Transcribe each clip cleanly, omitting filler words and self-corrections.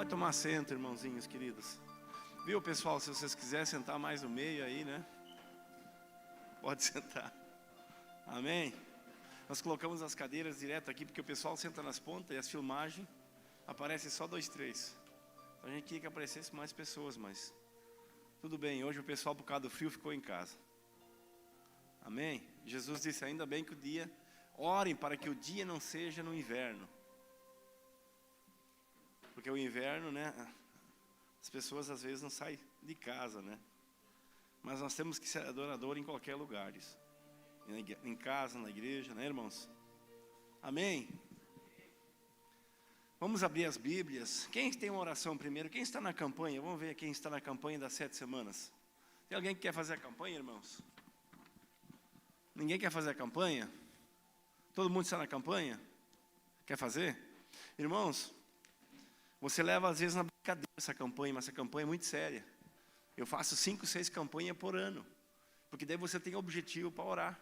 Pode tomar assento, irmãozinhos queridos. Viu, pessoal, se vocês quiserem sentar mais no meio aí, né? Pode sentar. Amém? Nós colocamos as cadeiras direto aqui, porque o pessoal senta nas pontas e as filmagens aparecem só 2, 3. Então a gente queria que aparecesse mais pessoas, mas tudo bem, hoje o pessoal por causa do frio ficou em casa. Amém? Jesus disse, ainda bem que o dia, orem para que o dia não seja no inverno. Porque o inverno, né, as pessoas às vezes não saem de casa, né? Mas nós temos que ser adorador em qualquer lugar. Isso. Em casa, na igreja, né, irmãos? Amém? Vamos abrir as Bíblias. Quem tem uma oração primeiro? Quem está na campanha? Vamos ver quem está na campanha das 7 semanas. Tem alguém que quer fazer a campanha, irmãos? Ninguém quer fazer a campanha? Todo mundo está na campanha? Quer fazer? Irmãos, você leva às vezes na brincadeira essa campanha, mas essa campanha é muito séria. Eu faço 5, 6 campanhas por ano, porque daí você tem objetivo para orar.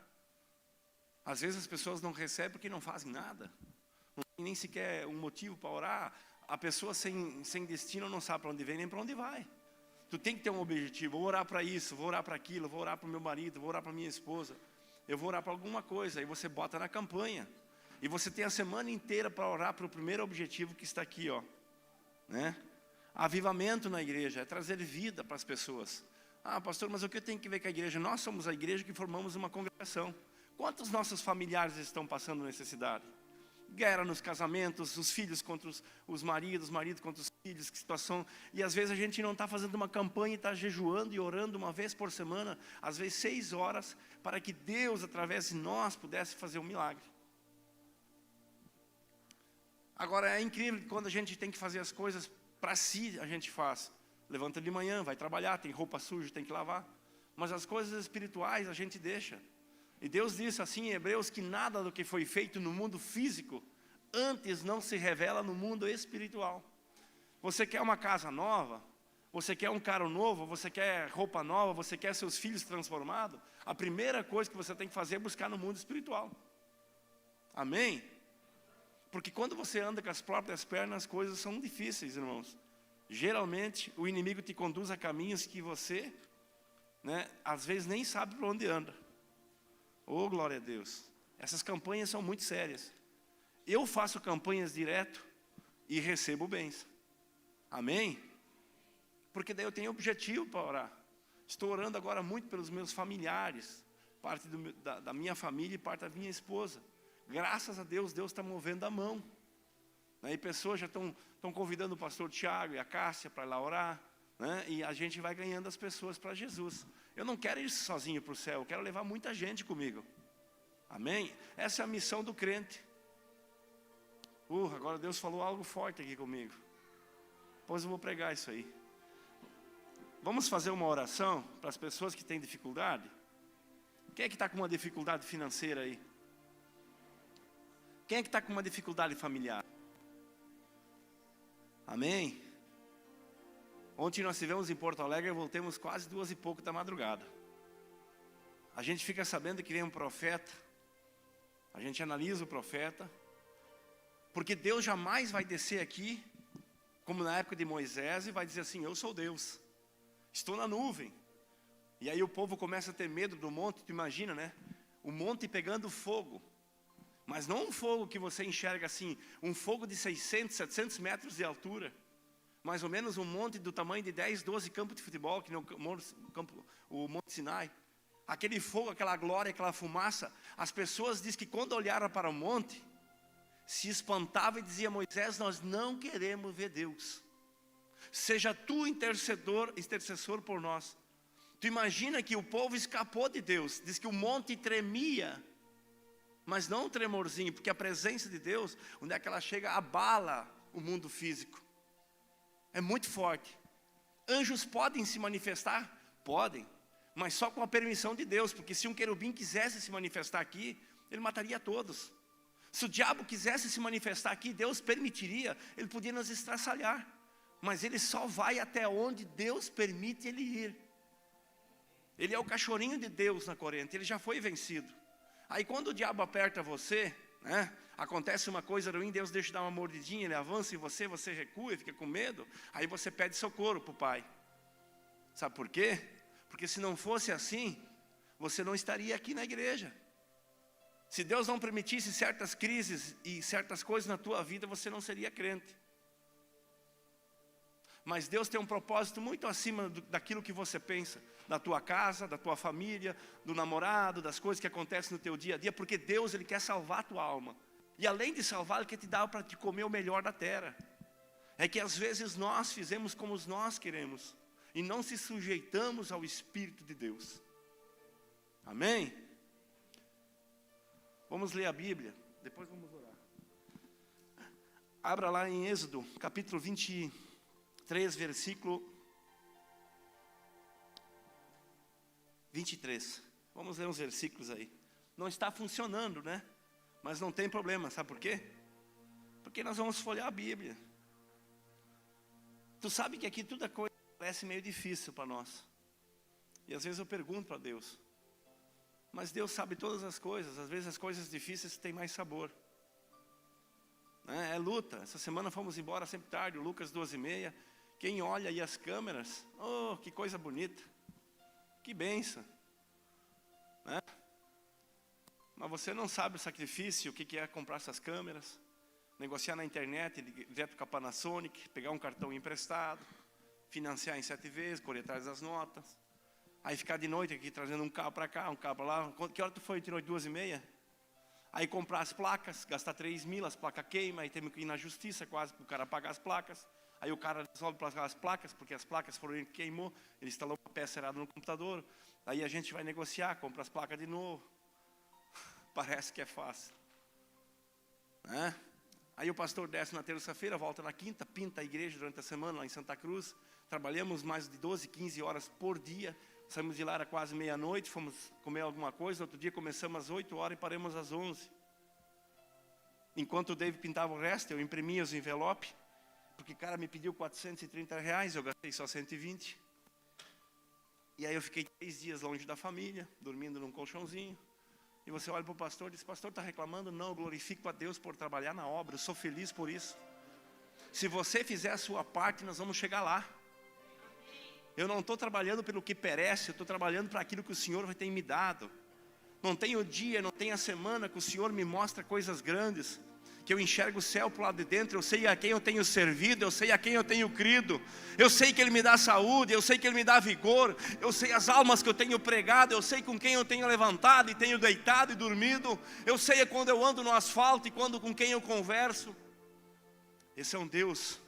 Às vezes as pessoas não recebem porque não fazem nada, não tem nem sequer um motivo para orar. A pessoa sem destino não sabe para onde vem nem para onde vai. Tu tem que ter um objetivo, vou orar para isso, vou orar para aquilo, vou orar para o meu marido, vou orar para minha esposa, eu vou orar para alguma coisa, aí você bota na campanha. E você tem a semana inteira para orar para o primeiro objetivo que está aqui, ó. Né? Avivamento na igreja, é trazer vida para as pessoas. Ah, pastor, mas o que eu tenho que ver com a igreja? Nós somos a igreja que formamos uma congregação. Quantos nossos familiares estão passando necessidade? Guerra nos casamentos, os filhos contra os maridos contra os filhos, que situação. E às vezes a gente não está fazendo uma campanha e está jejuando e orando uma vez por semana, às vezes 6 horas, para que Deus, através de nós, pudesse fazer um milagre. Agora é incrível que quando a gente tem que fazer as coisas para si, a gente faz. Levanta de manhã, vai trabalhar, tem roupa suja, tem que lavar. Mas as coisas espirituais a gente deixa. E Deus disse assim em Hebreus que nada do que foi feito no mundo físico antes não se revela no mundo espiritual. Você quer uma casa nova? Você quer um carro novo? Você quer roupa nova? Você quer seus filhos transformados? A primeira coisa que você tem que fazer é buscar no mundo espiritual. Amém? Porque quando você anda com as próprias pernas, as coisas são difíceis, irmãos. Geralmente, o inimigo te conduz a caminhos que você, né, às vezes nem sabe para onde anda. Oh, glória a Deus. Essas campanhas são muito sérias. Eu faço campanhas direto e recebo bens. Amém? Porque daí eu tenho objetivo para orar. Estou orando agora muito pelos meus familiares, parte da minha família e parte da minha esposa. Graças a Deus, Deus está movendo a mão. E pessoas já estão convidando o pastor Tiago e a Cássia para ir lá orar. Né? E a gente vai ganhando as pessoas para Jesus. Eu não quero ir sozinho para o céu, eu quero levar muita gente comigo. Amém? Essa é a missão do crente. Agora Deus falou algo forte aqui comigo. Pois eu vou pregar isso aí. Vamos fazer uma oração para as pessoas que têm dificuldade? Quem é que está com uma dificuldade financeira aí? Quem é que está com uma dificuldade familiar? Amém? Ontem nós estivemos em Porto Alegre e voltamos quase 2 e pouco da madrugada. A gente fica sabendo que vem um profeta. A gente analisa o profeta. Porque Deus jamais vai descer aqui, como na época de Moisés, e vai dizer assim, eu sou Deus. Estou na nuvem. E aí o povo começa a ter medo do monte, tu imagina, né? O monte pegando fogo. Mas não um fogo que você enxerga assim, um fogo de 600, 700 metros de altura. Mais ou menos um monte do tamanho de 10, 12 campos de futebol, que nem o Monte Sinai. Aquele fogo, aquela glória, aquela fumaça. As pessoas dizem que quando olharam para o monte, se espantavam e diziam, Moisés, nós não queremos ver Deus. Seja tu intercessor por nós. Tu imagina que o povo escapou de Deus. Diz que o monte tremia. Mas não um tremorzinho, porque a presença de Deus, onde é que ela chega, abala o mundo físico. É muito forte. Anjos podem se manifestar? Podem. Mas só com a permissão de Deus, porque se um querubim quisesse se manifestar aqui, ele mataria todos. Se o diabo quisesse se manifestar aqui, Deus permitiria, ele podia nos estraçalhar. Mas ele só vai até onde Deus permite ele ir. Ele é o cachorrinho de Deus na corrente, ele já foi vencido. Aí quando o diabo aperta você, né, Acontece uma coisa ruim, Deus deixa dar uma mordidinha, Ele avança em você, você recua e fica com medo. Aí você pede socorro para o Pai. Sabe por quê? Porque se não fosse assim, você não estaria aqui na igreja. Se Deus não permitisse certas crises e certas coisas na tua vida, você não seria crente. Mas Deus tem um propósito muito acima daquilo que você pensa, da tua casa, da tua família, do namorado, das coisas que acontecem no teu dia a dia, porque Deus, Ele quer salvar a tua alma. E além de salvar, Ele quer te dar para te comer o melhor da terra. É que às vezes nós fizemos como nós queremos, e não se sujeitamos ao Espírito de Deus. Amém? Vamos ler a Bíblia, depois vamos orar. Abra lá em Êxodo, capítulo 23, versículo 23. Vamos ler uns versículos aí. Não está funcionando, né? Mas não tem problema, sabe por quê? Porque nós vamos folhear a Bíblia. Tu sabe que aqui toda coisa parece meio difícil para nós. E às vezes eu pergunto para Deus. Mas Deus sabe todas as coisas. Às vezes as coisas difíceis têm mais sabor. É luta. Essa semana fomos embora sempre tarde, o Lucas 12h30. Quem olha aí as câmeras, oh, que coisa bonita. Que bênção. Né? Mas você não sabe o sacrifício, o que é comprar essas câmeras. Negociar na internet, direto com a Panasonic, pegar um cartão emprestado, financiar em 7 vezes, correr atrás das notas. Aí ficar de noite aqui trazendo um carro para cá, um carro para lá. Que hora tu foi? Tirou 2h30? Aí comprar as placas, gastar 3.000, as placas queimam, aí temos que ir na justiça quase para o cara pagar as placas. Aí o cara resolve pagar as placas, porque as placas foram ele que queimou, ele instalou uma peça errada no computador. Aí a gente vai negociar, compra as placas de novo. Parece que é fácil. Né? Aí o pastor desce na terça-feira, volta na quinta, pinta a igreja durante a semana lá em Santa Cruz. Trabalhamos mais de 12, 15 horas por dia. Saímos de lá, era quase meia-noite, fomos comer alguma coisa. Outro dia começamos às 8 horas e paramos às 11. Enquanto o David pintava o resto, eu imprimia os envelopes. Porque o cara me pediu R$430, eu gastei só 120. E aí eu fiquei 3 dias longe da família, dormindo num colchãozinho. E você olha para o pastor e diz, pastor, está reclamando? Não, eu glorifico a Deus por trabalhar na obra, eu sou feliz por isso. Se você fizer a sua parte, nós vamos chegar lá. Eu não estou trabalhando pelo que perece, eu estou trabalhando para aquilo que o Senhor vai ter me dado. Não tem o dia, não tem a semana que o Senhor me mostra coisas grandes, que eu enxergo o céu para o lado de dentro, eu sei a quem eu tenho servido, eu sei a quem eu tenho crido, eu sei que Ele me dá saúde, eu sei que Ele me dá vigor, eu sei as almas que eu tenho pregado, eu sei com quem eu tenho levantado e tenho deitado e dormido, eu sei quando eu ando no asfalto e quando com quem eu converso. Esse é um Deus,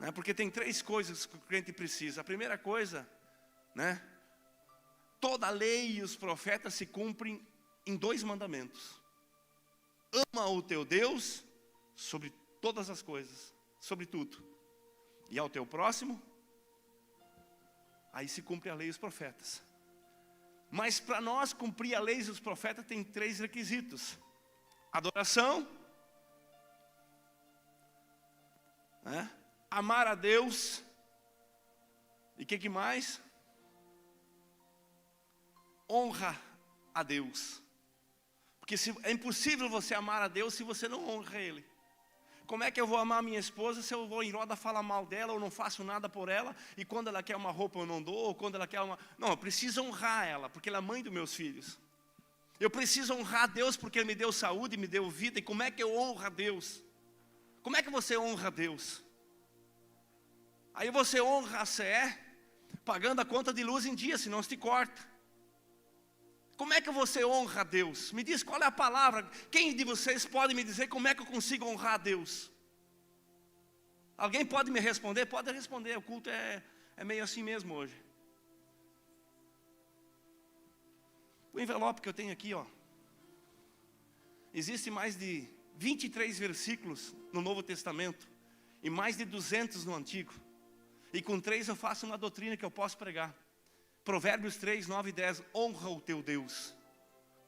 né? Porque tem 3 coisas que o crente precisa. A primeira coisa, né? Toda a lei e os profetas se cumprem em 2 mandamentos. Ama o teu Deus sobre todas as coisas, sobre tudo. E ao teu próximo, aí se cumpre a lei e os profetas. Mas para nós cumprir a lei e os profetas tem 3 requisitos. Adoração, né? Amar a Deus, e o que mais? Honra a Deus. Porque é impossível você amar a Deus se você não honra Ele. Como é que eu vou amar a minha esposa se eu vou em roda falar mal dela, ou não faço nada por ela, e quando ela quer uma roupa eu não dou, ou quando ela quer uma... Não, eu preciso honrar ela, porque ela é mãe dos meus filhos. Eu preciso honrar a Deus porque Ele me deu saúde, me deu vida. E como é que eu honro a Deus? Como é que você honra a Deus? Aí você honra a CE, pagando a conta de luz em dia, senão se te corta. Como é que você honra a Deus? Me diz qual é a palavra. Quem de vocês pode me dizer como é que eu consigo honrar a Deus? Alguém pode me responder? Pode responder, o culto é meio assim mesmo hoje. O envelope que eu tenho aqui, ó. Existe mais de 23 versículos no Novo Testamento e mais de 200 no Antigo. E com 3 eu faço uma doutrina que eu posso pregar. Provérbios 3, 9 e 10. Honra o teu Deus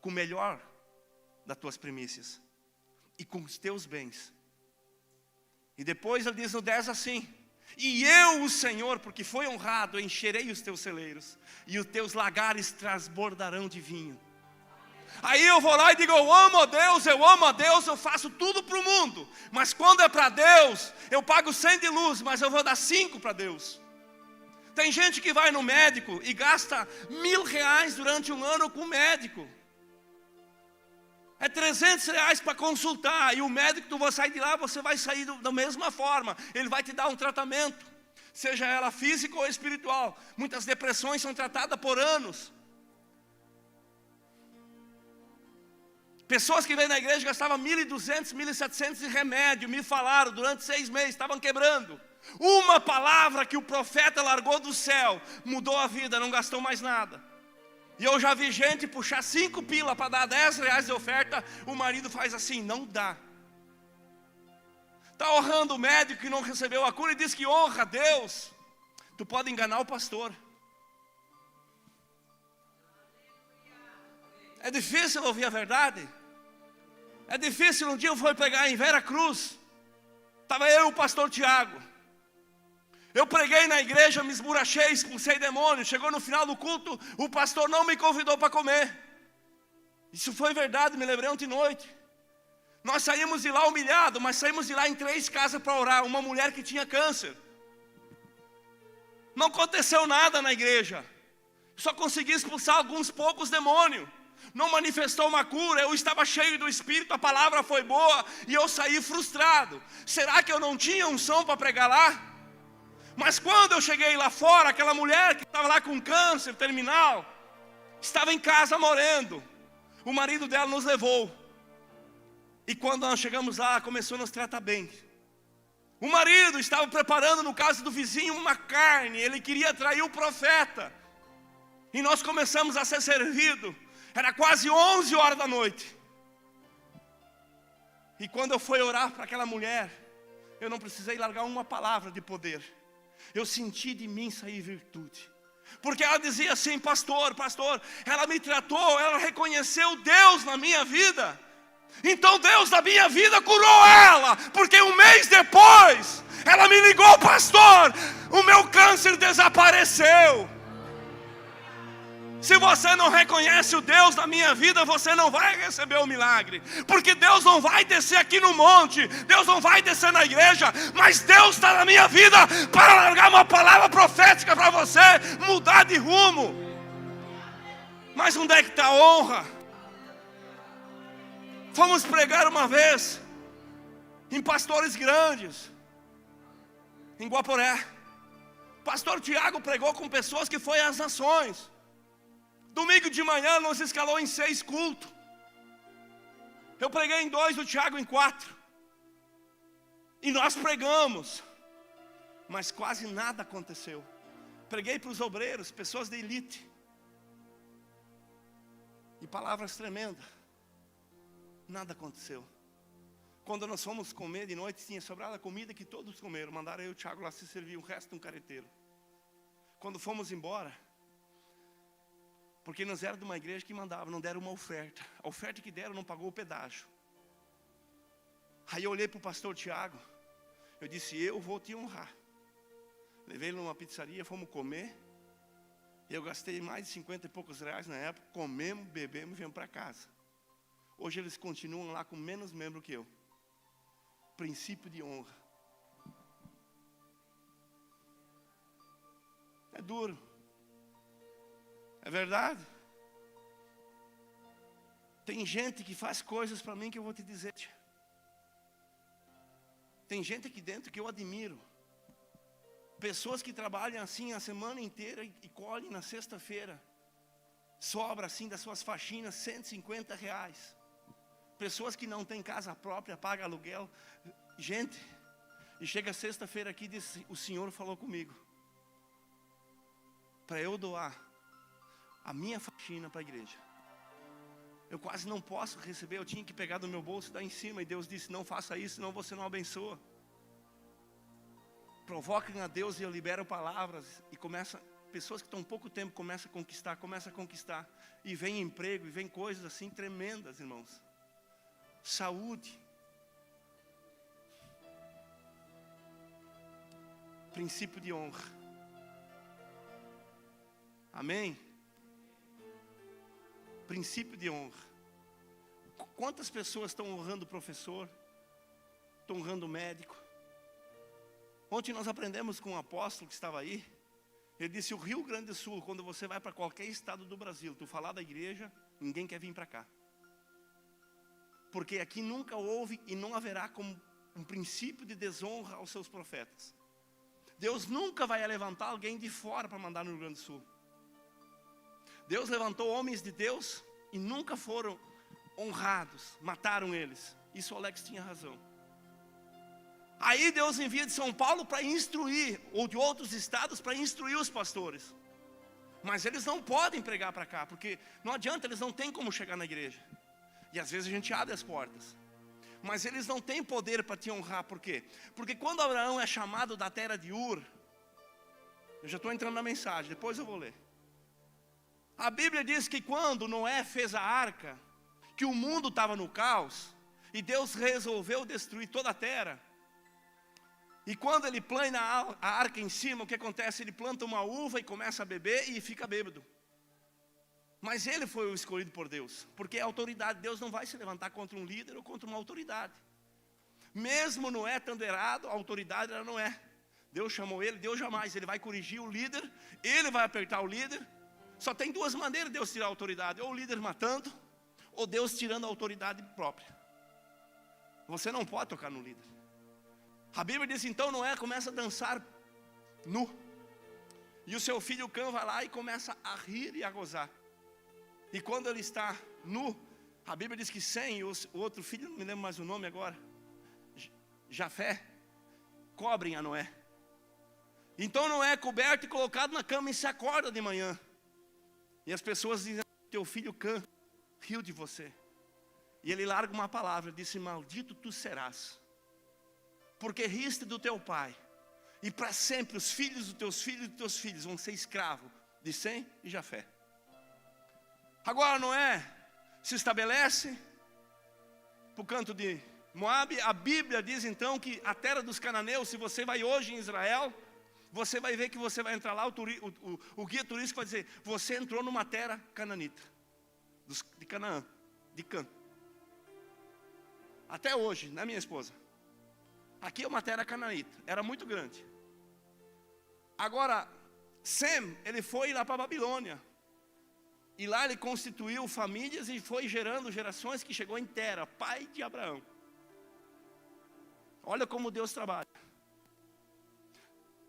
com o melhor das tuas primícias e com os teus bens. E depois ele diz no 10 assim: e eu, o Senhor, porque foi honrado, encherei os teus celeiros, e os teus lagares transbordarão de vinho. Aí eu vou lá e digo, eu amo a Deus, eu faço tudo para o mundo. Mas quando é para Deus, eu pago 100 de luz, mas eu vou dar 5 para Deus. Tem gente que vai no médico e gasta R$1.000 durante um ano com o médico. É R$300 para consultar, e o médico, tu vai sair de lá, você vai sair da mesma forma. Ele vai te dar um tratamento, seja ela física ou espiritual. Muitas depressões são tratadas por anos. Pessoas que vêm na igreja gastavam 1.200, 1.700 de remédio, me falaram, durante 6 meses, estavam quebrando. Uma palavra que o profeta largou do céu, mudou a vida, não gastou mais nada. E eu já vi gente puxar 5 pila para dar R$10 de oferta, o marido faz assim, não dá. Está honrando o médico que não recebeu a cura e diz que honra a Deus. Tu pode enganar o pastor. É difícil ouvir a verdade. É difícil. Um dia eu fui pregar em Vera Cruz. Estava eu e o pastor Tiago. Eu preguei na igreja, me esburachei, expulsei demônio. Chegou no final do culto, o pastor não me convidou para comer. Isso foi verdade, me lembrei ontem de noite. Nós saímos de lá humilhados, mas saímos de lá em 3 casas para orar. Uma mulher que tinha câncer. Não aconteceu nada na igreja. Só consegui expulsar alguns poucos demônios. Não manifestou uma cura, eu estava cheio do Espírito, a palavra foi boa e eu saí frustrado. Será que eu não tinha unção para pregar lá? Mas quando eu cheguei lá fora, aquela mulher que estava lá com câncer terminal, estava em casa morrendo. O marido dela nos levou. E quando nós chegamos lá, começou a nos tratar bem. O marido estava preparando, no caso do vizinho, uma carne, ele queria atrair o profeta. E nós começamos a ser servidos. Era quase 11 horas da noite. E quando eu fui orar para aquela mulher, eu não precisei largar uma palavra de poder. Eu senti de mim sair virtude. Porque ela dizia assim, pastor, ela me tratou, ela reconheceu Deus na minha vida. Então Deus da minha vida curou ela. Porque um mês depois, ela me ligou, pastor, o meu câncer desapareceu. Se você não reconhece o Deus da minha vida, você não vai receber o milagre. Porque Deus não vai descer aqui no monte, Deus não vai descer na igreja, mas Deus está na minha vida para largar uma palavra profética para você mudar de rumo. Mas onde é que está a honra? Fomos pregar uma vez em Pastores Grandes, em Guaporé. Pastor Tiago pregou com pessoas que foi às nações. Domingo de manhã nos escalou em 6 cultos. Eu preguei em 2, o Tiago em 4. E nós pregamos. Mas quase nada aconteceu. Preguei para os obreiros, pessoas de elite. E palavras tremendas. Nada aconteceu. Quando nós fomos comer de noite, tinha sobrado a comida que todos comeram. Mandaram eu e o Tiago lá se servir, o resto de um careteiro. Quando fomos embora, porque nós éramos de uma igreja que mandava, não deram uma oferta. A oferta que deram não pagou o pedágio. Aí eu olhei para o pastor Tiago. Eu disse, eu vou te honrar. Levei ele numa pizzaria, fomos comer. Eu gastei mais de 50 e poucos reais na época. Comemos, bebemos e viemos para casa. Hoje eles continuam lá com menos membro que eu. Princípio de honra. É duro. É verdade? Tem gente que faz coisas para mim que eu vou te dizer. Tem gente aqui dentro que eu admiro. Pessoas que trabalham assim a semana inteira e colhem na sexta-feira. Sobra assim das suas faxinas R$150. Pessoas que não têm casa própria, pagam aluguel. Gente, e chega sexta-feira aqui e diz, o Senhor falou comigo. Para eu doar a minha faxina para a igreja. Eu quase não posso receber, eu tinha que pegar do meu bolso e dar em cima. E Deus disse, não faça isso, senão você não abençoa. Provoquem a Deus e eu libero palavras. E começa, pessoas que estão pouco tempo começam a conquistar. E vem emprego, e vem coisas assim tremendas, irmãos. Saúde. Princípio de honra. Amém? Princípio de honra. Quantas pessoas estão honrando o professor, estão honrando o médico? Ontem nós aprendemos com um apóstolo que estava aí. Ele disse: o Rio Grande do Sul, quando você vai para qualquer estado do Brasil, tu falar da igreja, ninguém quer vir para cá. Porque aqui nunca houve e não haverá como um princípio de desonra aos seus profetas. Deus nunca vai levantar alguém de fora para mandar no Rio Grande do Sul. Deus levantou homens de Deus e nunca foram honrados, mataram eles. Isso o Alex tinha razão. Aí Deus envia de São Paulo para instruir, ou de outros estados para instruir os pastores. Mas eles não podem pregar para cá, porque não adianta, eles não têm como chegar na igreja. E às vezes a gente abre as portas. Mas eles não têm poder para te honrar, por quê? Porque quando Abraão é chamado da terra de Ur, eu já estou entrando na mensagem, depois eu vou ler. A Bíblia diz que quando Noé fez a arca, que o mundo estava no caos, e Deus resolveu destruir toda a terra. E quando ele plana a arca em cima, o que acontece? Ele planta uma uva e começa a beber e fica bêbado. Mas ele foi o escolhido por Deus, porque a autoridade, Deus não vai se levantar contra um líder ou contra uma autoridade. Mesmo Noé estando errado, a autoridade ela não é. Deus chamou ele, Deus jamais, ele vai corrigir o líder, ele vai apertar o líder. Só tem duas maneiras de Deus tirar a autoridade: ou o líder matando, ou Deus tirando a autoridade própria. Você não pode tocar no líder. A Bíblia diz então, Noé começa a dançar nu. E o seu filho Cã vai lá e começa a rir e a gozar. E quando ele está nu, a Bíblia diz que Sem, o outro filho, não me lembro mais o nome agora, Jafé, cobrem a Noé. Então Noé é coberto e colocado na cama e se acorda de manhã. E as pessoas dizem: teu filho Cã riu de você. E ele larga uma palavra, disse: maldito tu serás, porque riste do teu pai, e para sempre os filhos dos teus filhos vão ser escravos de Sem e Jafé. Agora Noé se estabelece para o canto de Moabe. A Bíblia diz então que a terra dos cananeus, se você vai hoje em Israel, você vai ver que você vai entrar lá, o guia turístico vai dizer: você entrou numa terra cananita, de Canaã, de Cã. Até hoje, né, minha esposa? Aqui é uma terra canaíta, era muito grande. Agora, Sem, ele foi lá para a Babilônia. E lá ele constituiu famílias e foi gerando gerações que chegou em Tera, pai de Abraão. Olha como Deus trabalha.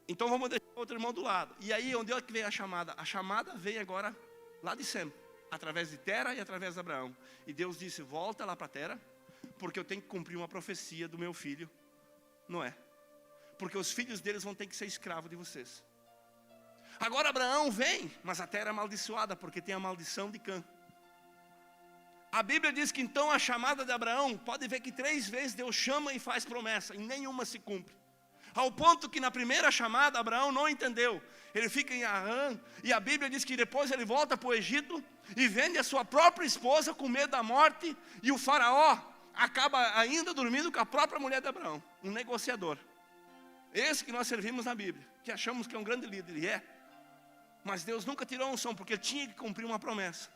Então vamos deixar outro irmão do lado. E aí onde é que vem a chamada? A chamada vem agora lá de Sem, através de Tera e através de Abraão. E Deus disse: volta lá para Tera, porque eu tenho que cumprir uma profecia do meu filho Noé. Porque os filhos deles vão ter que ser escravos de vocês. Agora Abraão vem, mas a terra é amaldiçoada, porque tem a maldição de Cã. A Bíblia diz que então a chamada de Abraão, pode ver que 3 vezes Deus chama e faz promessa, e nenhuma se cumpre. Ao ponto que na primeira chamada Abraão não entendeu. Ele fica em Arã, e a Bíblia diz que depois ele volta para o Egito, e vende a sua própria esposa com medo da morte, e o faraó acaba ainda dormindo com a própria mulher de Abraão, um negociador. Esse que nós servimos na Bíblia, que achamos que é um grande líder, e é. Mas Deus nunca tirou a unção, porque tinha que cumprir uma promessa.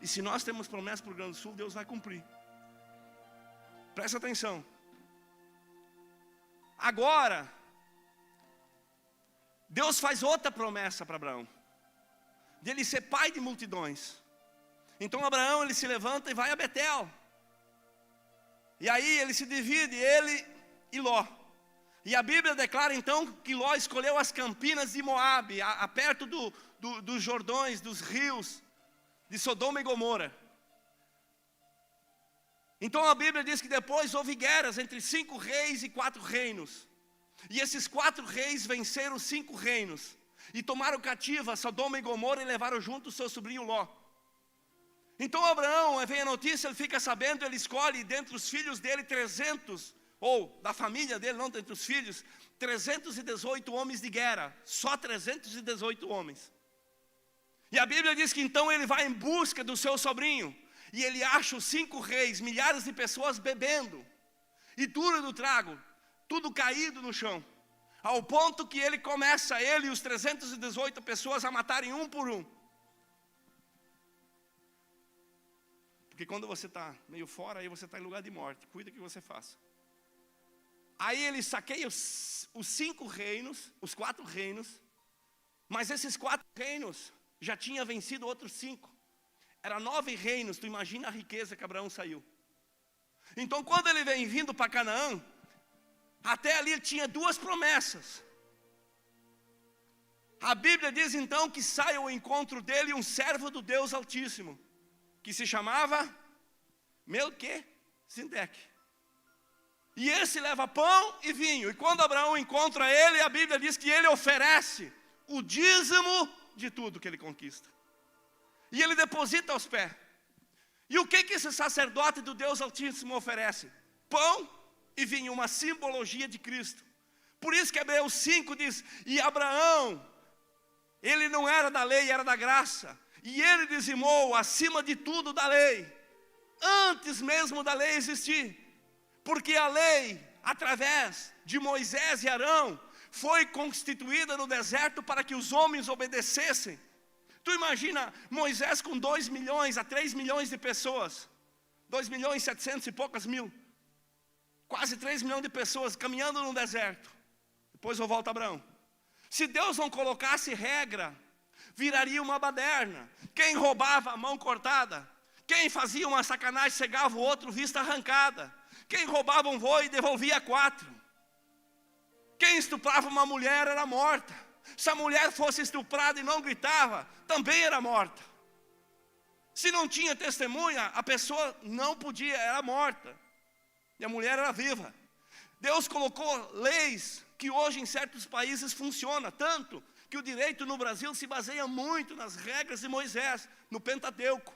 E se nós temos promessa para o Rio Grande do Sul, Deus vai cumprir. Presta atenção. Agora, Deus faz outra promessa para Abraão, de ele ser pai de multidões. Então Abraão, ele se levanta e vai a Betel. E aí ele se divide, ele e Ló. E a Bíblia declara então que Ló escolheu as campinas de Moabe, perto dos Jordões, dos rios, de Sodoma e Gomorra. Então a Bíblia diz que depois houve guerras entre 5 reis e 4 reinos. E esses 4 reis venceram os 5 reinos. E tomaram cativa Sodoma e Gomorra e levaram junto o seu sobrinho Ló. Então Abraão, vem a notícia, ele fica sabendo, ele escolhe dentre os filhos dele 300, ou da família dele, não dentre os filhos, 318 homens de guerra, só 318 homens. E a Bíblia diz que então ele vai em busca do seu sobrinho, e ele acha os 5 reis, milhares de pessoas bebendo, e duro do trago, tudo caído no chão, ao ponto que ele começa, ele e os 318 pessoas a matarem um por um. Porque quando você está meio fora, aí você está em lugar de morte. Cuida que você faça. Aí ele saqueia os 5 reinos, os 4 reinos. Mas esses 4 reinos já tinha vencido outros 5. Era 9 reinos, tu imagina a riqueza que Abraão saiu. Então quando ele vem vindo para Canaã, até ali ele tinha 2 promessas. A Bíblia diz então que sai ao encontro dele um servo do Deus Altíssimo, que se chamava Melquisedeque. E esse leva pão e vinho. E quando Abraão encontra ele, a Bíblia diz que ele oferece o dízimo de tudo que ele conquista. E ele deposita aos pés. E o que esse sacerdote do Deus Altíssimo oferece? Pão e vinho, uma simbologia de Cristo. Por isso que Hebreus 5 diz, e Abraão, ele não era da lei, era da graça. E ele dizimou acima de tudo da lei, antes mesmo da lei existir. Porque a lei, através de Moisés e Arão, foi constituída no deserto para que os homens obedecessem. Tu imagina Moisés com 2 milhões a 3 milhões de pessoas, 2 milhões e 700 e poucas mil, quase 3 milhões de pessoas caminhando no deserto. Depois eu volto a Abraão. Se Deus não colocasse regra, viraria uma baderna. Quem roubava, a mão cortada. Quem fazia uma sacanagem, cegava o outro, vista arrancada. Quem roubava um boi, devolvia 4. Quem estuprava uma mulher era morta. Se a mulher fosse estuprada e não gritava, também era morta. Se não tinha testemunha, a pessoa não podia, era morta. E a mulher era viva. Deus colocou leis que hoje em certos países funcionam, tanto que o direito no Brasil se baseia muito nas regras de Moisés, no Pentateuco.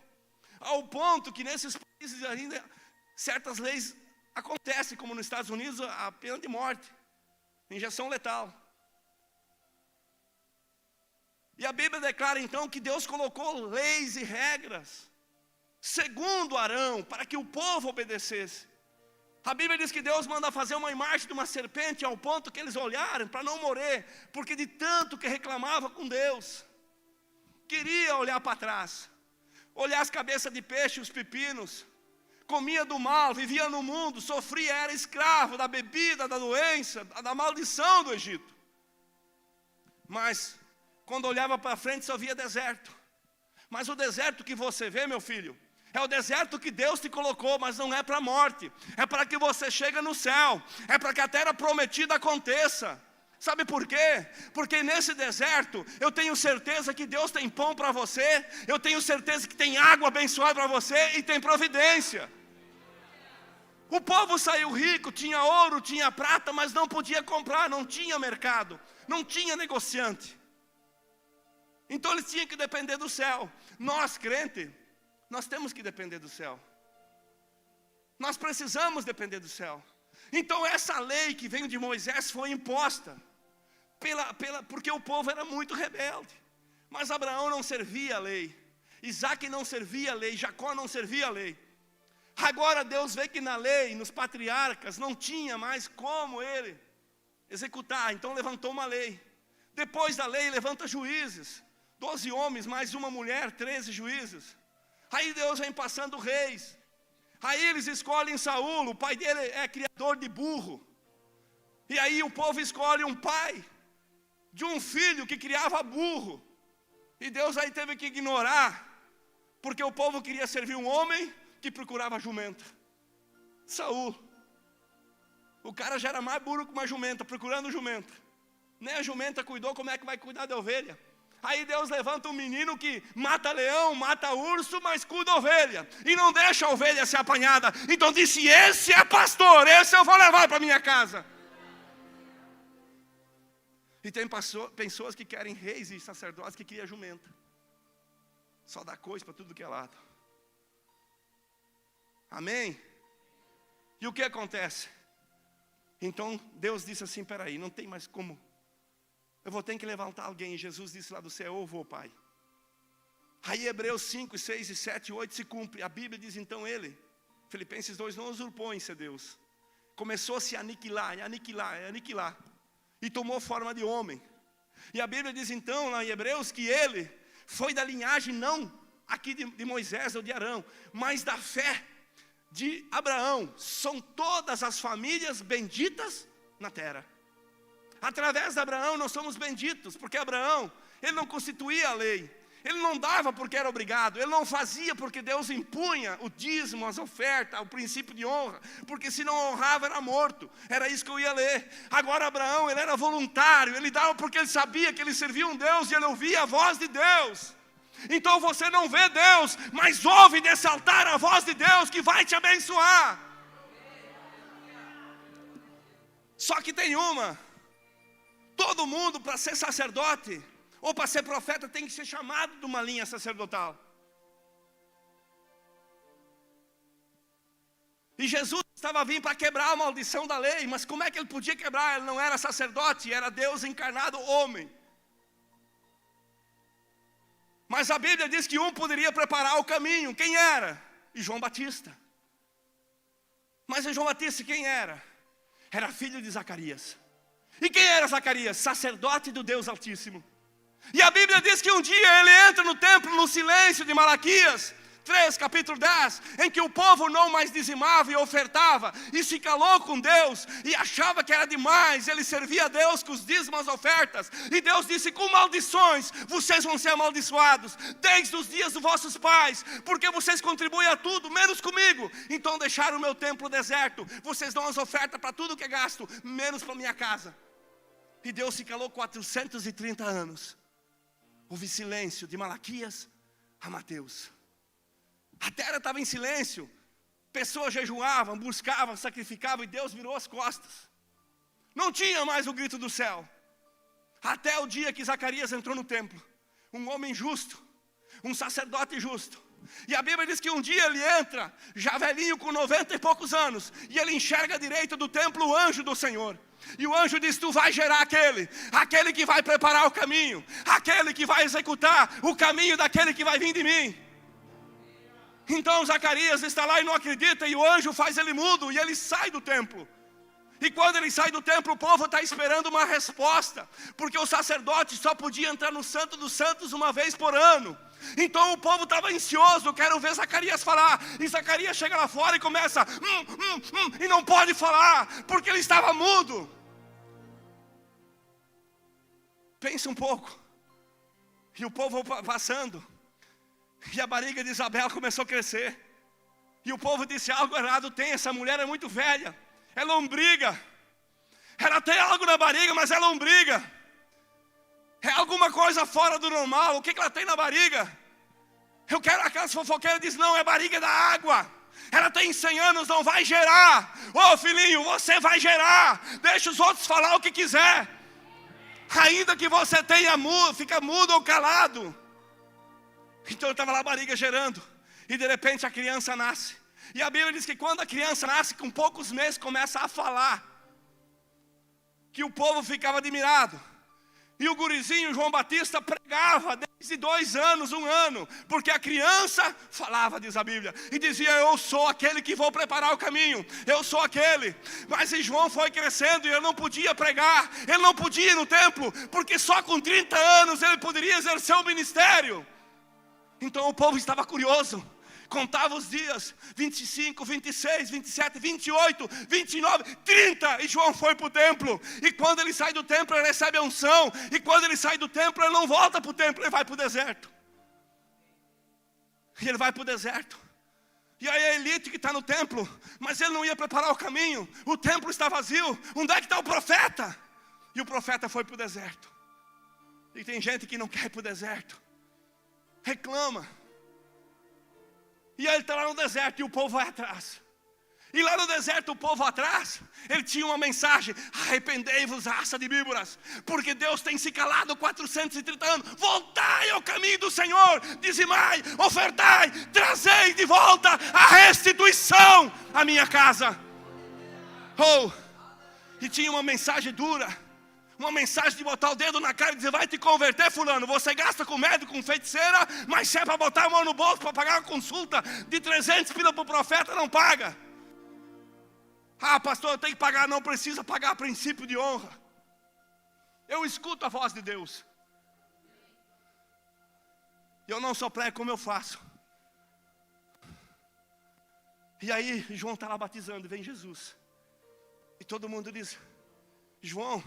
Ao ponto que nesses países ainda certas leis acontecem, como nos Estados Unidos, a pena de morte, injeção letal. E a Bíblia declara então que Deus colocou leis e regras, segundo Arão, para que o povo obedecesse. A Bíblia diz que Deus manda fazer uma imagem de uma serpente, ao ponto que eles olharam para não morrer, porque de tanto que reclamava com Deus, queria olhar para trás, olhar as cabeças de peixe, os pepinos, comia do mal, vivia no mundo, sofria, era escravo da bebida, da doença, da maldição do Egito. Mas quando olhava para frente só via deserto. Mas o deserto que você vê, meu filho, é o deserto que Deus te colocou, mas não é para a morte. É para que você chegue no céu. É para que a terra prometida aconteça. Sabe por quê? Porque nesse deserto eu tenho certeza que Deus tem pão para você. Eu tenho certeza que tem água abençoada para você e tem providência. O povo saiu rico, tinha ouro, tinha prata, mas não podia comprar, não tinha mercado, não tinha negociante. Então eles tinham que depender do céu. Nós, crente, nós temos que depender do céu. Nós precisamos depender do céu. Então essa lei que veio de Moisés foi imposta porque o povo era muito rebelde. Mas Abraão não servia a lei, Isaac não servia a lei, Jacó não servia a lei. Agora Deus vê que na lei, nos patriarcas, não tinha mais como ele executar. Então levantou uma lei. Depois da lei levanta juízes, 12 homens mais uma mulher, 13 juízes. Aí Deus vem passando reis. Aí eles escolhem Saul, o pai dele é criador de burro. E aí o povo escolhe um pai de um filho que criava burro. E Deus aí teve que ignorar, porque o povo queria servir um homem que procurava jumenta. Saul. O cara já era mais burro que uma jumenta, procurando jumenta. Nem a jumenta cuidou, como é que vai cuidar da ovelha? Aí Deus levanta um menino que mata leão, mata urso, mas cuida da ovelha. E não deixa a ovelha ser apanhada. Então disse, esse é pastor, esse eu vou levar para minha casa. E tem pessoas que querem reis e sacerdotes que criam jumenta. Só dá coisa para tudo que é lado. Amém? E o que acontece? Então Deus disse assim, peraí, não tem mais como. Eu vou ter que levantar alguém. E Jesus disse lá do céu, eu vou, Pai. Aí Hebreus 5, 6, 7 e 8 se cumpre. A Bíblia diz então ele, Filipenses 2, não usurpou em ser Deus. Começou a se aniquilar. E tomou forma de homem. E a Bíblia diz então lá em Hebreus que ele foi da linhagem não aqui de Moisés ou de Arão, mas da fé de Abraão. São todas as famílias benditas na terra. Através de Abraão nós somos benditos, porque Abraão, ele não constituía a lei, ele não dava porque era obrigado, ele não fazia porque Deus impunha o dízimo, as ofertas, o princípio de honra, porque se não honrava era morto. Era isso que eu ia ler. Agora Abraão, ele era voluntário, ele dava porque ele sabia que ele servia um Deus e ele ouvia a voz de Deus. Então você não vê Deus, mas ouve desse altar a voz de Deus que vai te abençoar. Só que tem uma: todo mundo para ser sacerdote ou para ser profeta tem que ser chamado de uma linha sacerdotal. E Jesus estava vindo para quebrar a maldição da lei, mas como é que ele podia quebrar? Ele não era sacerdote, era Deus encarnado homem. Mas a Bíblia diz que um poderia preparar o caminho. Quem era? E João Batista. Mas João Batista quem era? Era filho de Zacarias. E quem era Zacarias? Sacerdote do Deus Altíssimo. E a Bíblia diz que um dia ele entra no templo no silêncio de Malaquias 3, capítulo 10, em que o povo não mais dizimava e ofertava, e se calou com Deus, e achava que era demais, ele servia a Deus com os dízimos e ofertas, e Deus disse: com maldições vocês vão ser amaldiçoados, desde os dias dos vossos pais, porque vocês contribuem a tudo, menos comigo, então deixaram o meu templo deserto, vocês dão as ofertas para tudo que é gasto, menos para minha casa. E Deus se calou 430 anos, houve silêncio de Malaquias a Mateus. A terra estava em silêncio, pessoas jejuavam, buscavam, sacrificavam, e Deus virou as costas. Não tinha mais o grito do céu, até o dia que Zacarias entrou no templo, um homem justo, um sacerdote justo. E a Bíblia diz que um dia ele entra, já velhinho com 90 e poucos anos, e ele enxerga à direita do templo o anjo do Senhor. E o anjo diz: tu vai gerar aquele que vai preparar o caminho, aquele que vai executar o caminho daquele que vai vir de mim. Então Zacarias está lá e não acredita, e o anjo faz ele mudo, e ele sai do templo. E quando ele sai do templo, o povo está esperando uma resposta, porque o sacerdote só podia entrar no Santo dos Santos uma vez por ano. Então o povo estava ansioso: quero ver Zacarias falar. E Zacarias chega lá fora e começa e não pode falar, porque ele estava mudo. Pensa um pouco. E o povo passando, e a barriga de Isabel começou a crescer, e o povo disse: algo errado tem, essa mulher é muito velha, é lombriga, ela tem algo na barriga, mas é lombriga, é alguma coisa fora do normal. O que ela tem na barriga? Eu quero aquelas fofoqueiras dizem: não, é barriga da água, ela tem 100 anos, não vai gerar. Ô filhinho, você vai gerar, deixa os outros falar o que quiser, ainda que você tenha fica mudo ou calado. Então estava lá a barriga gerando, e de repente a criança nasce. E a Bíblia diz que quando a criança nasce, com poucos meses começa a falar, que o povo ficava admirado. E o gurizinho João Batista pregava desde 2 anos, 1 ano, porque a criança falava, diz a Bíblia, e dizia: eu sou aquele que vou preparar o caminho, eu sou aquele. Mas João foi crescendo e ele não podia pregar, ele não podia ir no templo, porque só com 30 anos ele poderia exercer o ministério. Então o povo estava curioso, contava os dias: 25, 26, 27, 28, 29, 30. E João foi para o templo. E quando ele sai do templo, ele recebe a unção. E quando ele sai do templo, ele não volta para o templo, ele vai para o deserto. E ele vai para o deserto. E aí a elite que está no templo, mas ele não ia preparar o caminho, o templo está vazio. Onde é que está o profeta? E o profeta foi para o deserto. E tem gente que não quer ir para o deserto, reclama. E aí ele está lá no deserto e o povo vai atrás. E lá no deserto o povo atrás, ele tinha uma mensagem: arrependei-vos, raça de víboras, porque Deus tem se calado 430 anos. Voltai ao caminho do Senhor, dizimai, ofertai, trazei de volta a restituição à minha casa. E tinha uma mensagem dura, uma mensagem de botar o dedo na cara e dizer: vai te converter, fulano, você gasta com médico, com feiticeira, mas se é para botar a mão no bolso para pagar uma consulta de 300 pila para o profeta, não paga. Ah, pastor, eu tenho que pagar. Não precisa pagar, princípio de honra. Eu escuto a voz de Deus. Eu não só prego como eu faço. E aí João está lá batizando, e vem Jesus. E todo mundo diz: João,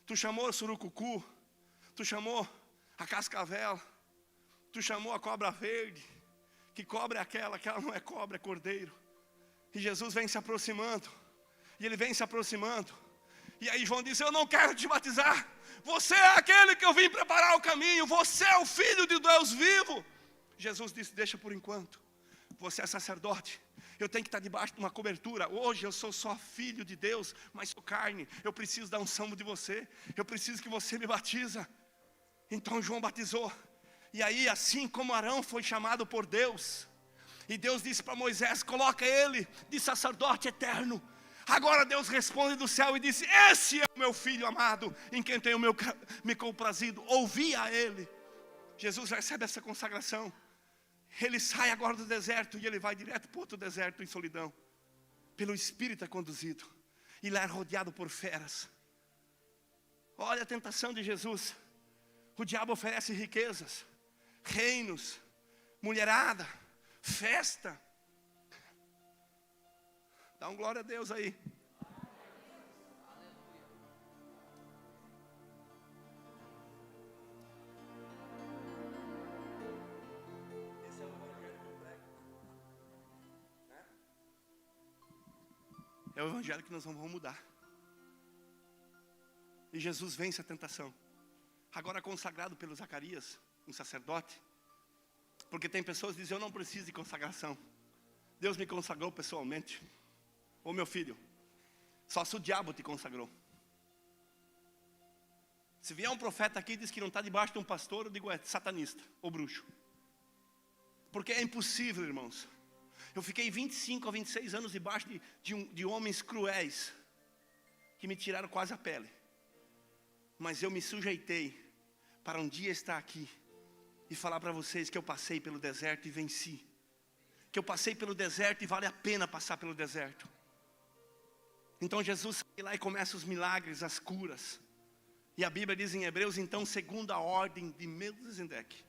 tu chamou o surucucu, tu chamou a cascavel, tu chamou a cobra verde. Que cobra é aquela não é cobra, é cordeiro. E Jesus vem se aproximando. E ele vem se aproximando. E aí João diz: eu não quero te batizar. Você é aquele que eu vim preparar o caminho. Você é o Filho de Deus vivo. Jesus disse: deixa por enquanto. Você é sacerdote. Eu tenho que estar debaixo de uma cobertura. Hoje eu sou só filho de Deus, mas sou carne. Eu preciso da unção de você. Eu preciso que você me batiza. Então João batizou. E aí, assim como Arão foi chamado por Deus, e Deus disse para Moisés: coloca ele de sacerdote eterno. Agora Deus responde do céu e disse: esse é o meu filho amado, em quem tenho me comprazido. Ouvi a ele. Jesus recebe essa consagração. Ele sai agora do deserto e ele vai direto para outro deserto em solidão. Pelo Espírito é conduzido. E lá é rodeado por feras. Olha a tentação de Jesus. O diabo oferece riquezas, reinos, mulherada, festa. Dá um glória a Deus aí. Esse é o evangelho que eu prego. É o evangelho que nós vamos mudar. E Jesus vence a tentação. Agora consagrado pelo Zacarias, um sacerdote. Porque tem pessoas que dizem: eu não preciso de consagração. Deus me consagrou pessoalmente. Ô meu filho, só se o diabo te consagrou. Se vier um profeta aqui e diz que não está debaixo de um pastor, eu digo: é satanista ou bruxo. Porque é impossível, irmãos. Eu fiquei 25 a 26 anos debaixo de homens cruéis, que me tiraram quase a pele. Mas eu me sujeitei para um dia estar aqui e falar para vocês que eu passei pelo deserto e venci. Que eu passei pelo deserto e vale a pena passar pelo deserto. Então Jesus sai lá e começa os milagres, as curas. E a Bíblia diz em Hebreus, então, segundo a ordem de Melquisedeque,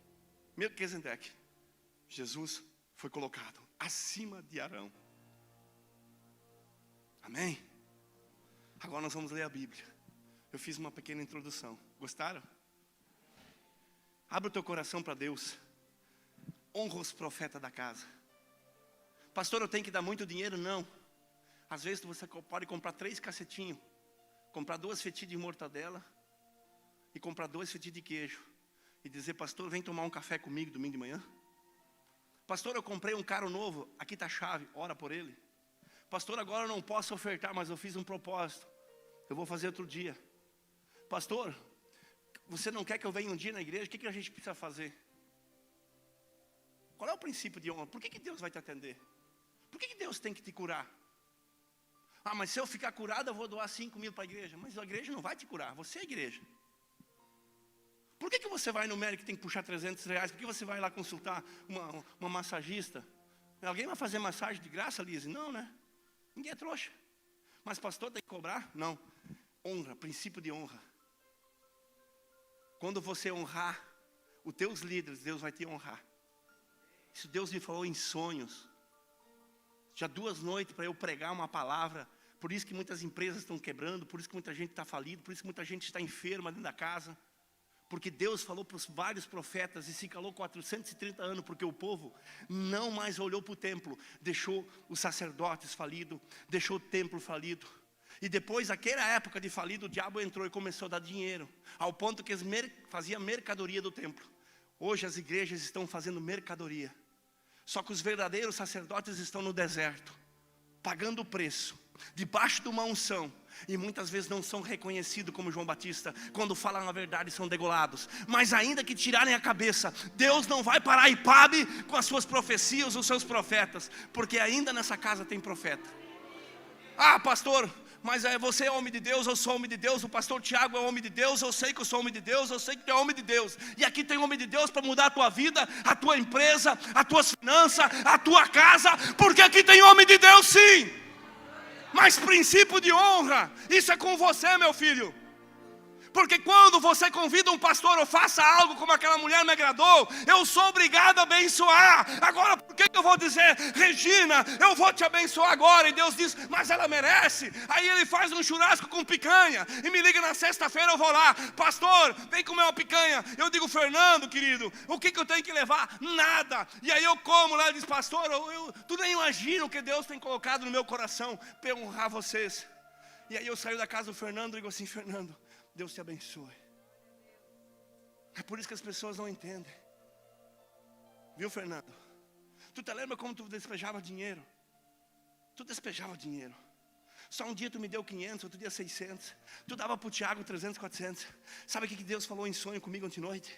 Jesus foi colocado acima de Arão. Amém? Agora nós vamos ler a Bíblia. Eu fiz uma pequena introdução. Gostaram? Abre o teu coração para Deus. Honra os profetas da casa. Pastor, eu tenho que dar muito dinheiro? Não. Às vezes você pode comprar 3 cacetinhos, comprar 2 fatias de mortadela e comprar 2 fatias de queijo e dizer: pastor, vem tomar um café comigo domingo de manhã. Pastor, eu comprei um carro novo, aqui está a chave, ora por ele. Pastor, agora eu não posso ofertar, mas eu fiz um propósito, eu vou fazer outro dia. Pastor, você não quer que eu venha um dia na igreja? O que a gente precisa fazer? Qual é o princípio de honra? Por que Deus vai te atender? Por que Deus tem que te curar? Ah, mas se eu ficar curado eu vou doar 5 mil para a igreja. Mas a igreja não vai te curar, você é a igreja. Por que você vai no médico e tem que puxar 300 reais? Por que você vai lá consultar uma massagista? Alguém vai fazer massagem de graça, Lise? Não, né? Ninguém é trouxa. Mas pastor, tem que cobrar? Não. Honra, princípio de honra. Quando você honrar os teus líderes, Deus vai te honrar. Isso Deus me falou em sonhos. Já 2 noites para eu pregar uma palavra. Por isso que muitas empresas estão quebrando, por isso que muita gente está falida, por isso que muita gente está enferma dentro da casa. Porque Deus falou para os vários profetas e se calou 430 anos, porque o povo não mais olhou para o templo, deixou os sacerdotes falidos, deixou o templo falido. E depois, naquela época de falido, o diabo entrou e começou a dar dinheiro, ao ponto que eles faziam mercadoria do templo. Hoje as igrejas estão fazendo mercadoria. Só que os verdadeiros sacerdotes estão no deserto, pagando o preço, debaixo de uma unção. E muitas vezes não são reconhecidos como João Batista. Quando falam a verdade são degolados. Mas ainda que tirarem a cabeça, Deus não vai parar Ipabe com as suas profecias, os seus profetas. Porque ainda nessa casa tem profeta. Ah, pastor, mas você é homem de Deus, eu sou homem de Deus. O pastor Tiago é homem de Deus, eu sei que eu sou homem de Deus. Eu sei que tu é homem de Deus. E aqui tem homem de Deus para mudar a tua vida, a tua empresa, as tuas finanças, a tua casa. Porque aqui tem homem de Deus sim. Mas princípio de honra, isso é com você, meu filho. Porque quando você convida um pastor ou faça algo como aquela mulher me agradou, eu sou obrigado a abençoar. Agora, por que eu vou dizer, Regina, eu vou te abençoar agora? E Deus diz, mas ela merece. Aí ele faz um churrasco com picanha e me liga na sexta-feira, eu vou lá, pastor, vem comer uma picanha. Eu digo, Fernando, querido, o que eu tenho que levar? Nada. E aí eu como lá, ele diz, pastor, tu nem imagina o que Deus tem colocado no meu coração para honrar vocês. E aí eu saio da casa do Fernando e digo assim, Fernando, Deus te abençoe. É por isso que as pessoas não entendem. Viu, Fernando? Tu te lembra como tu despejava dinheiro? Tu despejava dinheiro. Só um dia tu me deu 500, outro dia 600. Tu dava para o Tiago 300, 400. Sabe o que Deus falou em sonho comigo ontem de noite?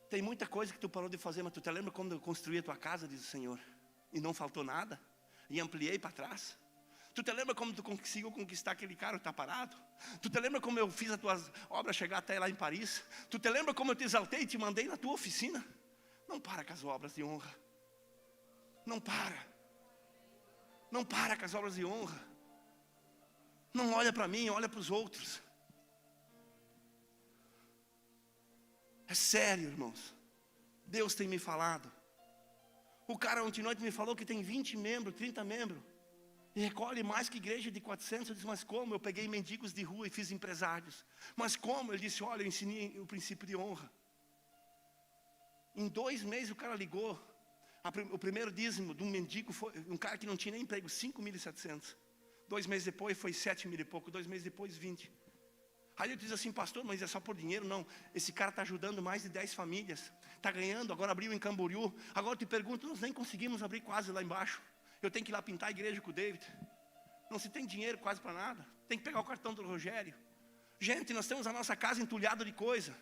Tem muita coisa que tu parou de fazer, mas tu te lembra quando eu construí a tua casa, diz o Senhor, e não faltou nada? E ampliei para trás? Tu te lembra como tu conseguiu conquistar aquele cara que está parado? Tu te lembra como eu fiz as tuas obras chegar até lá em Paris? Tu te lembra como eu te exaltei e te mandei na tua oficina? Não para com as obras de honra. Não para. Não para com as obras de honra. Não olha para mim, olha para os outros. É sério, irmãos. Deus tem me falado. O cara ontem de noite me falou que tem 20 membros, 30 membros. E recolhe mais que igreja de 400. Eu disse, mas como? Eu peguei mendigos de rua e fiz empresários. Mas como? Ele disse, olha, eu ensinei o princípio de honra. Em 2 meses o cara ligou. O primeiro dízimo de um mendigo foi um cara que não tinha nem emprego, 5.700. 2 meses depois foi 7 mil e pouco. 2 meses depois 20. Aí eu disse assim, pastor, mas é só por dinheiro? Não, esse cara está ajudando mais de 10 famílias. Está ganhando, agora abriu em Camboriú. Agora eu te pergunto, nós nem conseguimos abrir quase lá embaixo. Eu tenho que ir lá pintar a igreja com o David. Não se tem dinheiro quase para nada. Tem que pegar o cartão do Rogério. Gente, nós temos a nossa casa entulhada de coisa.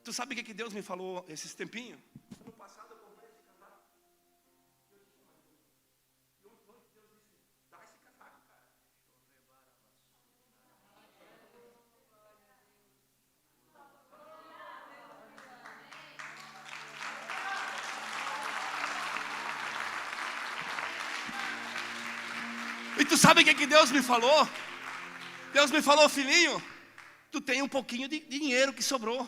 Tu sabe o que Deus me falou esses tempinhos? No passado eu comprei esse casaco. Deus disse, dá esse casaco, cara. E tu sabe o que Deus me falou? Deus me falou, filhinho, tu tem um pouquinho de dinheiro que sobrou.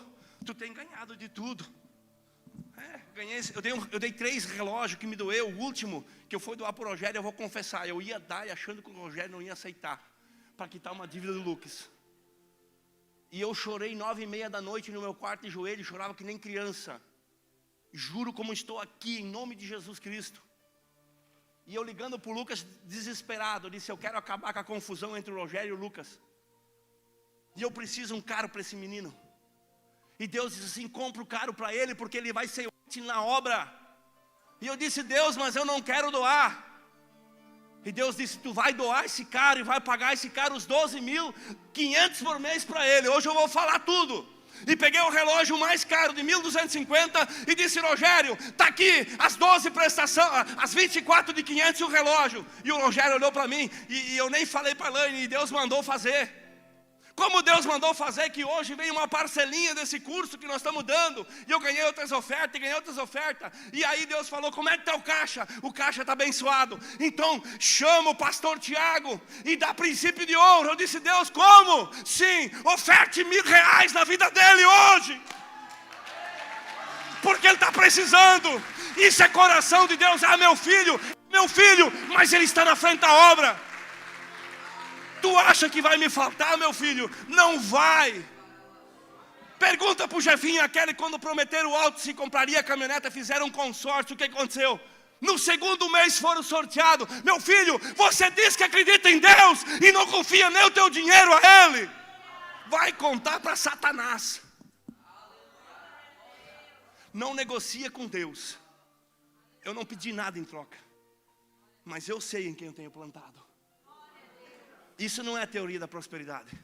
Tu tem ganhado de tudo. Ganhei, eu dei 3 relógios que me doeu. O último que eu fui doar para o Rogério, eu vou confessar, eu ia dar e achando que o Rogério não ia aceitar, para quitar uma dívida do Lucas. E eu chorei 9h30 da noite no meu quarto de joelho, chorava que nem criança. Juro como estou aqui, em nome de Jesus Cristo. E eu ligando para o Lucas desesperado, eu disse, eu quero acabar com a confusão entre o Rogério e o Lucas. E eu preciso um carro para esse menino. E Deus disse assim, compra o carro para ele, porque ele vai ser útil na obra. E eu disse, Deus, mas eu não quero doar. E Deus disse, tu vai doar esse carro e vai pagar esse carro os 12.500 por mês para ele. Hoje eu vou falar tudo. E peguei o relógio mais caro de 1.250 e disse, Rogério, está aqui as 12 prestações, as 24 de 500 e o relógio. E o Rogério olhou para mim e eu nem falei para a Elaine, e Deus mandou fazer. Como Deus mandou fazer, que hoje vem uma parcelinha desse curso que nós estamos dando. E eu ganhei outras ofertas, E aí Deus falou, como é que está o caixa? O caixa está abençoado. Então chama o pastor Tiago e dá princípio de honra. Eu disse, Deus, como? Sim, oferte R1.000 na vida dele hoje. Porque ele está precisando. Isso é coração de Deus. Ah, meu filho, mas ele está na frente da obra. Tu acha que vai me faltar, meu filho? Não vai. Pergunta para o Jefinho aquele, quando prometeram o alto se compraria a caminhonete, fizeram um consórcio, o que aconteceu? No 2º mês foram sorteados. Meu filho, você diz que acredita em Deus e não confia nem o teu dinheiro a Ele. Vai contar para Satanás. Não negocia com Deus. Eu não pedi nada em troca, mas eu sei em quem eu tenho plantado. Isso não é a teoria da prosperidade.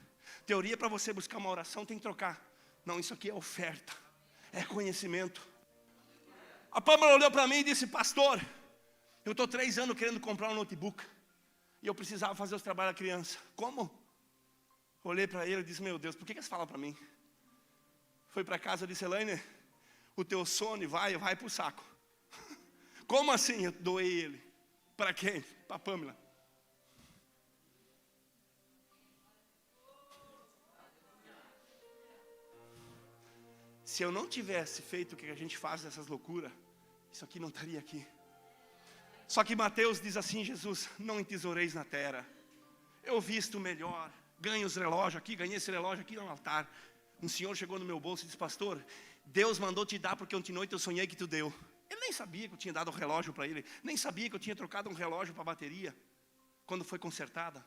Teoria para você buscar uma oração tem que trocar. Não, isso aqui é oferta, é conhecimento. A Pâmela olhou para mim e disse, pastor, eu estou 3 anos querendo comprar um notebook. E eu precisava fazer os trabalhos da criança. Como? Olhei para ele e disse, meu Deus, por que você fala para mim? Fui para casa e disse, Elaine, o teu sono vai para o saco. Como assim? Eu doei ele. Para quem? Para a Pâmela. Se eu não tivesse feito o que a gente faz dessas loucuras, isso aqui não estaria aqui. Só que Mateus diz assim: Jesus, não entesoureis na terra. Eu visto melhor, ganho os relógios aqui, ganhei esse relógio aqui no altar. Um senhor chegou no meu bolso e disse: pastor, Deus mandou te dar porque ontem noite eu sonhei que tu deu. Ele nem sabia que eu tinha dado o relógio para ele, nem sabia que eu tinha trocado um relógio para a bateria, quando foi consertada.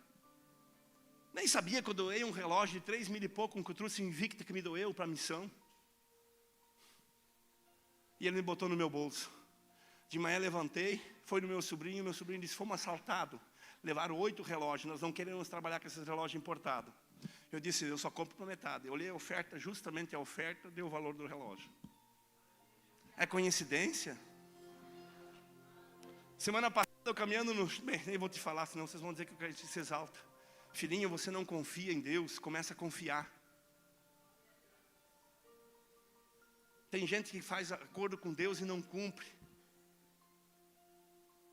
Nem sabia que eu doei um relógio de 3 mil e pouco, um que eu trouxe Invicta que me doeu para a missão. E ele me botou no meu bolso. De manhã levantei, foi no meu sobrinho disse: fomos assaltados, levaram 8 relógios, nós não queremos trabalhar com esses relógios importados. Eu disse: eu só compro por metade. Eu olhei a oferta, justamente a oferta deu o valor do relógio. É coincidência? Semana passada eu caminhando no... Bem, nem vou te falar, senão vocês vão dizer que a gente se exalta. Filhinho, você não confia em Deus, começa a confiar. Tem gente que faz acordo com Deus e não cumpre.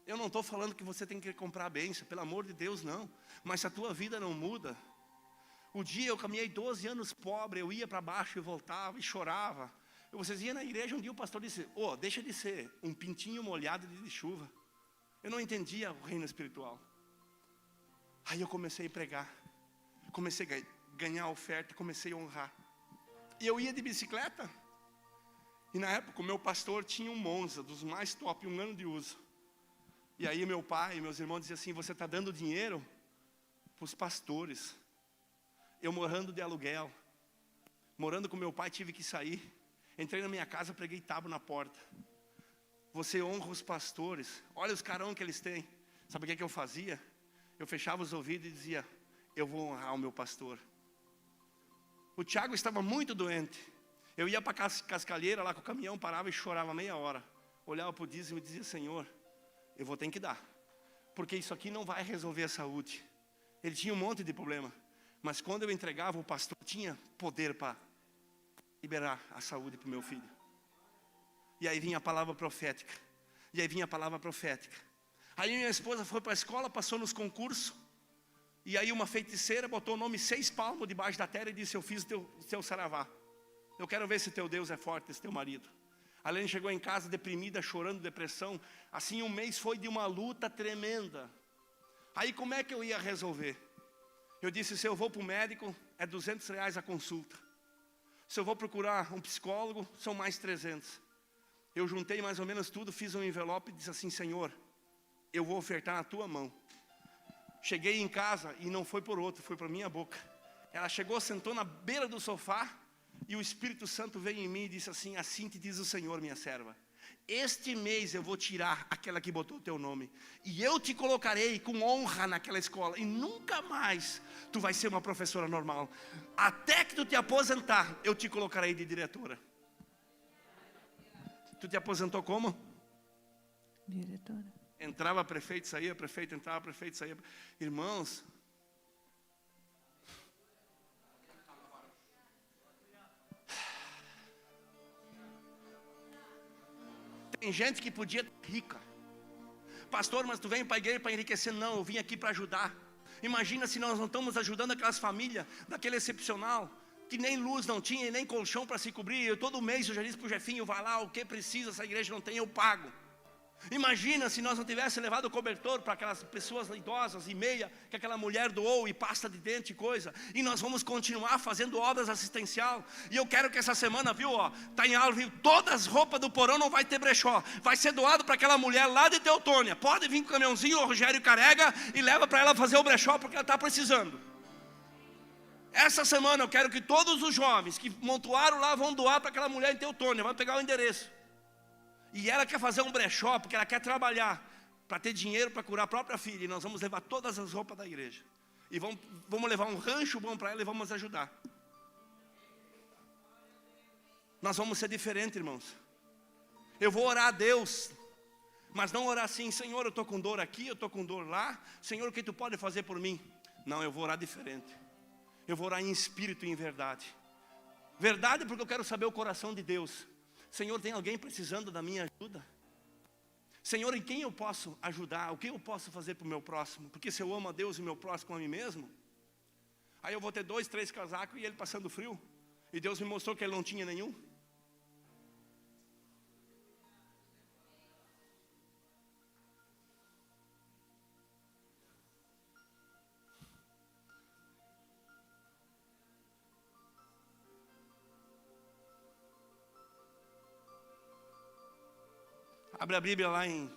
Eu não estou falando que você tem que comprar a bênção, pelo amor de Deus, não. Mas se a tua vida não muda... O dia eu caminhei 12 anos pobre, eu ia para baixo e voltava e chorava. Vocês iam na igreja, um dia o pastor disse: deixa de ser um pintinho molhado de chuva. Eu não entendia o reino espiritual. Aí eu comecei a pregar, comecei a ganhar oferta, comecei a honrar. E eu ia de bicicleta. E na época o meu pastor tinha um Monza, dos mais top, 1 ano de uso. E aí meu pai e meus irmãos diziam assim: você está dando dinheiro para os pastores. Eu morando de aluguel, morando com meu pai, tive que sair. Entrei na minha casa, preguei tábua na porta. Você honra os pastores. Olha os carão que eles têm. Sabe o que eu fazia? Eu fechava os ouvidos e dizia: eu vou honrar o meu pastor. O Tiago estava muito doente. Eu ia para a cascalheira lá com o caminhão, parava e chorava meia hora. Olhava para o dízimo e dizia: Senhor, eu vou ter que dar. Porque isso aqui não vai resolver a saúde. Ele tinha um monte de problema. Mas quando eu entregava, o pastor tinha poder para liberar a saúde para o meu filho. E aí vinha a palavra profética. Aí minha esposa foi para a escola, passou nos concursos. E aí uma feiticeira botou o nome 6 palmos debaixo da terra e disse: eu fiz o teu saravá. Eu quero ver se teu Deus é forte, esse teu marido. A Lene chegou em casa deprimida, chorando, depressão. Assim, 1 mês foi de uma luta tremenda. Aí como é que eu ia resolver? Eu disse: se eu vou para o médico, é R$200 a consulta. Se eu vou procurar um psicólogo, são mais 300. Eu juntei mais ou menos tudo, fiz um envelope e disse assim: Senhor, eu vou ofertar na tua mão. Cheguei em casa e não foi por outro, foi para minha boca. Ela chegou, sentou na beira do sofá e o Espírito Santo veio em mim e disse assim: assim te diz o Senhor, minha serva. Este mês eu vou tirar aquela que botou o teu nome. E eu te colocarei com honra naquela escola. E nunca mais tu vai ser uma professora normal. Até que tu te aposentar, eu te colocarei de diretora. Tu te aposentou como? Diretora. Entrava prefeito, saía prefeito, entrava prefeito, saía. Irmãos, tem gente que podia estar rica. Pastor, mas tu vem para a igreja para enriquecer? Não, eu vim aqui para ajudar. Imagina se nós não estamos ajudando aquelas famílias, daquele excepcional, que nem luz não tinha e nem colchão para se cobrir. Todo mês eu já disse para o Jefinho: vai lá, o que precisa, essa igreja não tem, eu pago. Imagina se nós não tivéssemos levado o cobertor para aquelas pessoas idosas e meia que aquela mulher doou, e pasta de dente e coisa. E nós vamos continuar fazendo obras assistencial. E eu quero que essa semana, viu, tá em aula, viu, todas as roupas do porão não vai ter brechó. Vai ser doado para aquela mulher lá de Teutônia. Pode vir com o caminhãozinho, o Rogério carrega e leva para ela fazer o brechó, porque ela está precisando. Essa semana eu quero que todos os jovens que montuaram lá vão doar para aquela mulher em Teutônia. Vai pegar o endereço. E ela quer fazer um brechó, porque ela quer trabalhar para ter dinheiro para curar a própria filha. E nós vamos levar todas as roupas da igreja. E vamos levar um rancho bom para ela e vamos ajudar. Nós vamos ser diferentes, irmãos. Eu vou orar a Deus, mas não orar assim: Senhor, eu estou com dor aqui, eu estou com dor lá. Senhor, o que tu pode fazer por mim? Não, eu vou orar diferente. Eu vou orar em espírito e em verdade. Verdade, porque eu quero saber o coração de Deus. Senhor, tem alguém precisando da minha ajuda? Senhor, em quem eu posso ajudar? O que eu posso fazer para o meu próximo? Porque se eu amo a Deus e o meu próximo a mim mesmo, aí eu vou ter 2, 3 casacos e ele passando frio. E Deus me mostrou que ele não tinha nenhum. Abre a Bíblia lá em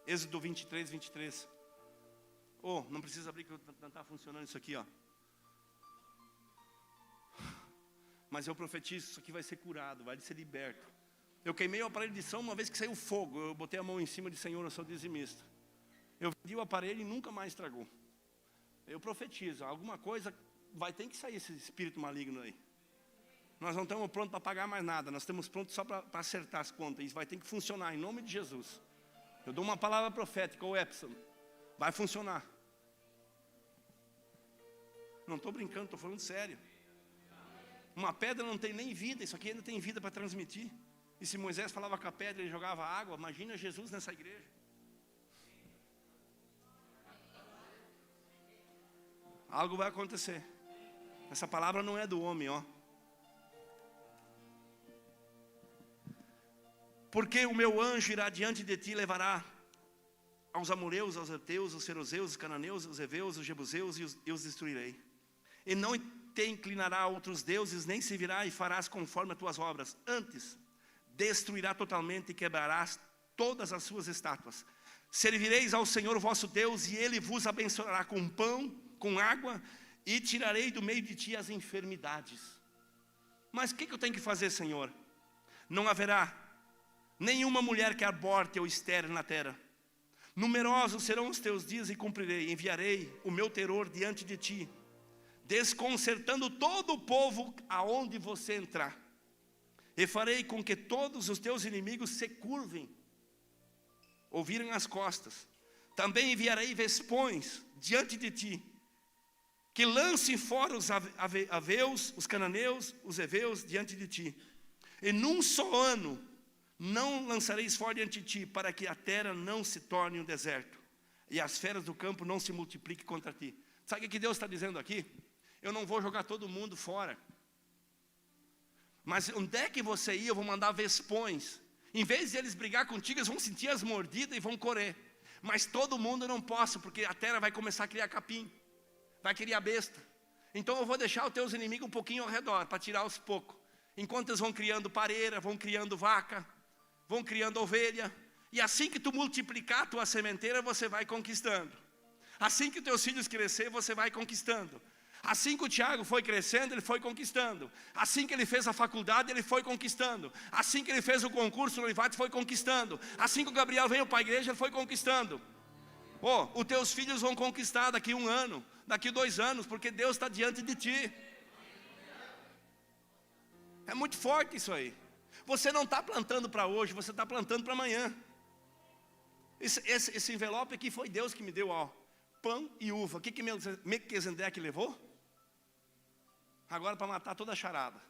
Êxodo 23, 23. Oh, não precisa abrir que não está funcionando isso aqui, ó. Mas eu profetizo, isso aqui vai ser curado, vai ser liberto. Eu queimei o aparelho de som uma vez que saiu fogo. Eu botei a mão em cima de Senhor, eu sou dizimista. Eu vendi o aparelho e nunca mais estragou. Eu profetizo, alguma coisa vai ter que sair esse espírito maligno aí. Nós não estamos prontos para pagar mais nada, nós estamos prontos só para acertar as contas. Isso vai ter que funcionar em nome de Jesus. Eu dou uma palavra profética, o Epson. Vai funcionar. Não estou brincando, estou falando sério. Uma pedra não tem nem vida, isso aqui ainda tem vida para transmitir. E se Moisés falava com a pedra e jogava água, imagina Jesus nessa igreja. Algo vai acontecer. Essa palavra não é do homem, ó. Porque o meu anjo irá diante de ti e levará aos amoreus, aos heteus, aos ferezeus, os cananeus, os heveus, os jebuseus e os destruirei. E não te inclinará a outros deuses, nem servirá e farás conforme as tuas obras. Antes, destruirá totalmente e quebrarás todas as suas estátuas. Servireis ao Senhor vosso Deus, e Ele vos abençoará com pão, com água, e tirarei do meio de ti as enfermidades. Mas o que eu tenho que fazer, Senhor? Não haverá nenhuma mulher que aborte ou estéril na terra. Numerosos serão os teus dias e cumprirei, enviarei o meu terror diante de ti, desconcertando todo o povo aonde você entrar. E farei com que todos os teus inimigos se curvem, ou virem as costas. Também enviarei vespões diante de ti, que lancem fora os aveus, os cananeus, os heveus diante de ti. E num só ano não lançareis fora diante de ti, para que a terra não se torne um deserto, e as feras do campo não se multipliquem contra ti. Sabe o que Deus está dizendo aqui? Eu não vou jogar todo mundo fora. Mas onde é que você ir, eu vou mandar vespões. Em vez de eles brigar contigo, eles vão sentir as mordidas e vão correr. Mas todo mundo eu não posso, porque a terra vai começar a criar capim. Vai criar besta. Então eu vou deixar os teus inimigos um pouquinho ao redor, para tirar aos poucos. Enquanto eles vão criando pareira, vão criando vaca, vão criando ovelha. E assim que tu multiplicar a tua sementeira, você vai conquistando. Assim que teus filhos crescer, você vai conquistando. Assim que o Tiago foi crescendo, ele foi conquistando. Assim que ele fez a faculdade, ele foi conquistando. Assim que ele fez o concurso no Ivate, foi conquistando. Assim que o Gabriel veio para a igreja, ele foi conquistando. Os teus filhos vão conquistar daqui 1 ano, daqui 2 anos, porque Deus está diante de ti. É muito forte isso aí. Você não está plantando para hoje, você está plantando para amanhã. Esse envelope aqui foi Deus que me deu, ó, pão e uva. O que Melquisedeque levou? Agora para matar toda a charada.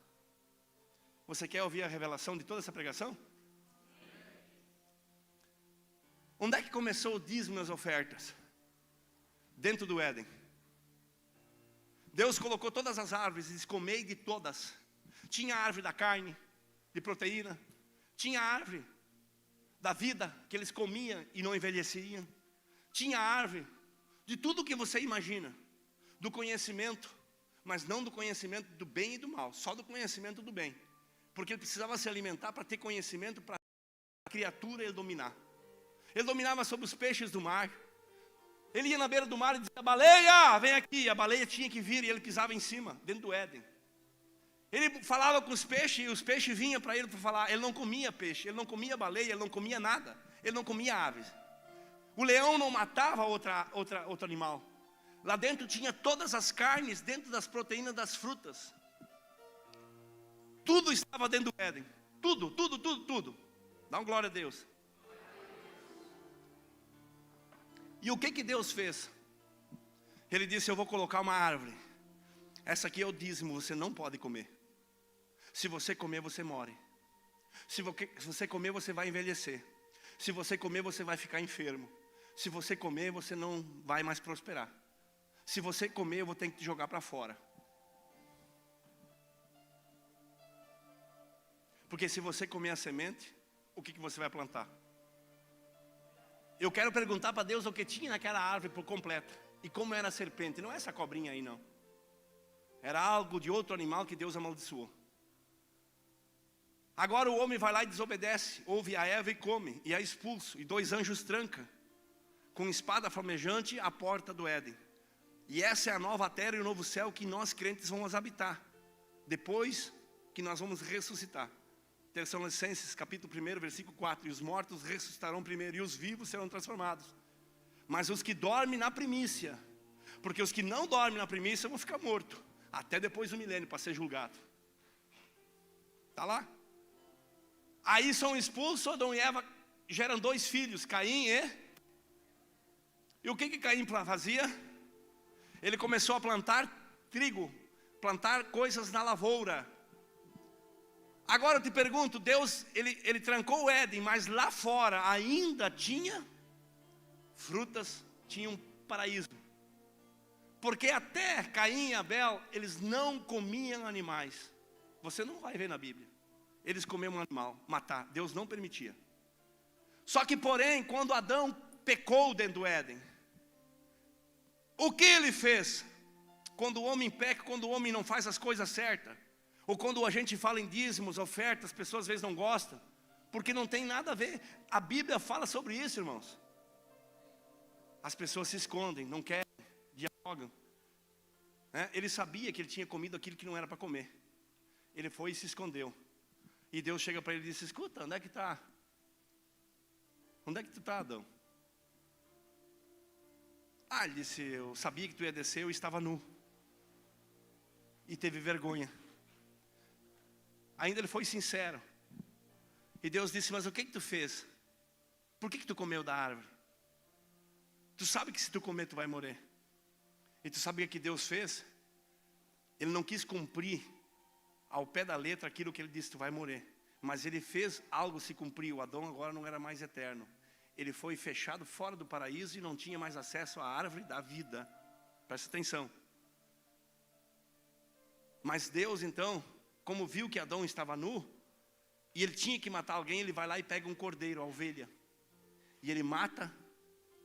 Você quer ouvir a revelação de toda essa pregação? Onde é que começou o dízimo e as ofertas? Dentro do Éden. Deus colocou todas as árvores e disse: comei de todas. Tinha a árvore da carne, de proteína. Tinha a árvore da vida, que eles comiam e não envelheciam. Tinha a árvore de tudo que você imagina. Do conhecimento, mas não do conhecimento do bem e do mal, só do conhecimento do bem. Porque ele precisava se alimentar para ter conhecimento, para a criatura ele dominar. Ele dominava sobre os peixes do mar. Ele ia na beira do mar e dizia: baleia, vem aqui. A baleia tinha que vir e ele pisava em cima, dentro do Éden. Ele falava com os peixes e os peixes vinham para ele para falar. Ele não comia peixe, ele não comia baleia, ele não comia nada. Ele não comia aves. O leão não matava outro animal. Lá dentro tinha todas as carnes, dentro das proteínas das frutas. Tudo estava dentro do Éden. Tudo. Dá uma glória a Deus. E o que Deus fez? Ele disse: eu vou colocar uma árvore. Essa aqui é o dízimo, você não pode comer. Se você comer, você morre. Se você comer, você vai envelhecer. Se você comer, você vai ficar enfermo. Se você comer, você não vai mais prosperar. Se você comer, eu vou ter que te jogar para fora. Porque se você comer a semente, o que você vai plantar? Eu quero perguntar para Deus o que tinha naquela árvore por completo. E como era a serpente. Não é essa cobrinha aí, não. Era algo de outro animal que Deus amaldiçoou. Agora o homem vai lá e desobedece, ouve a Eva e come, e é expulso. E 2 anjos trancam, com espada flamejante, a porta do Éden. E essa é a nova terra e o novo céu que nós crentes vamos habitar, depois que nós vamos ressuscitar. Tessalonicenses capítulo 1, versículo 4. E os mortos ressuscitarão primeiro, e os vivos serão transformados. Mas os que dormem na primícia, porque os que não dormem na primícia vão ficar mortos, até depois do milênio, para ser julgado. Está lá? Aí são expulsos, Adão e Eva geram 2 filhos, Caim e o que Caim fazia? Ele começou a plantar trigo, plantar coisas na lavoura. Agora eu te pergunto, Deus, ele trancou o Éden, mas lá fora ainda tinha frutas, tinha um paraíso. Porque até Caim e Abel, eles não comiam animais. Você não vai ver na Bíblia eles comiam um animal, matar. Deus não permitia. Só que porém, quando Adão pecou dentro do Éden, o que ele fez? Quando o homem peca, quando o homem não faz as coisas certas, ou quando a gente fala em dízimos, ofertas, as pessoas às vezes não gostam, porque não tem nada a ver. A Bíblia fala sobre isso, irmãos. As pessoas se escondem, não querem, dialogam. Ele sabia que ele tinha comido aquilo que não era para comer. Ele foi e se escondeu. E Deus chega para ele e diz: escuta, onde é que está? Onde é que tu está, Adão? Ele disse: eu sabia que tu ia descer, eu estava nu. E teve vergonha. Ainda ele foi sincero. E Deus disse: mas o que tu fez? Por que tu comeu da árvore? Tu sabe que se tu comer tu vai morrer. E tu sabe o que Deus fez? Ele não quis cumprir ao pé da letra aquilo que ele disse: tu vai morrer. Mas ele fez algo se cumprir. O Adão agora não era mais eterno. Ele foi fechado fora do paraíso e não tinha mais acesso à árvore da vida. Presta atenção. Mas Deus então, como viu que Adão estava nu, e ele tinha que matar alguém, ele vai lá e pega um cordeiro, a ovelha. E ele mata.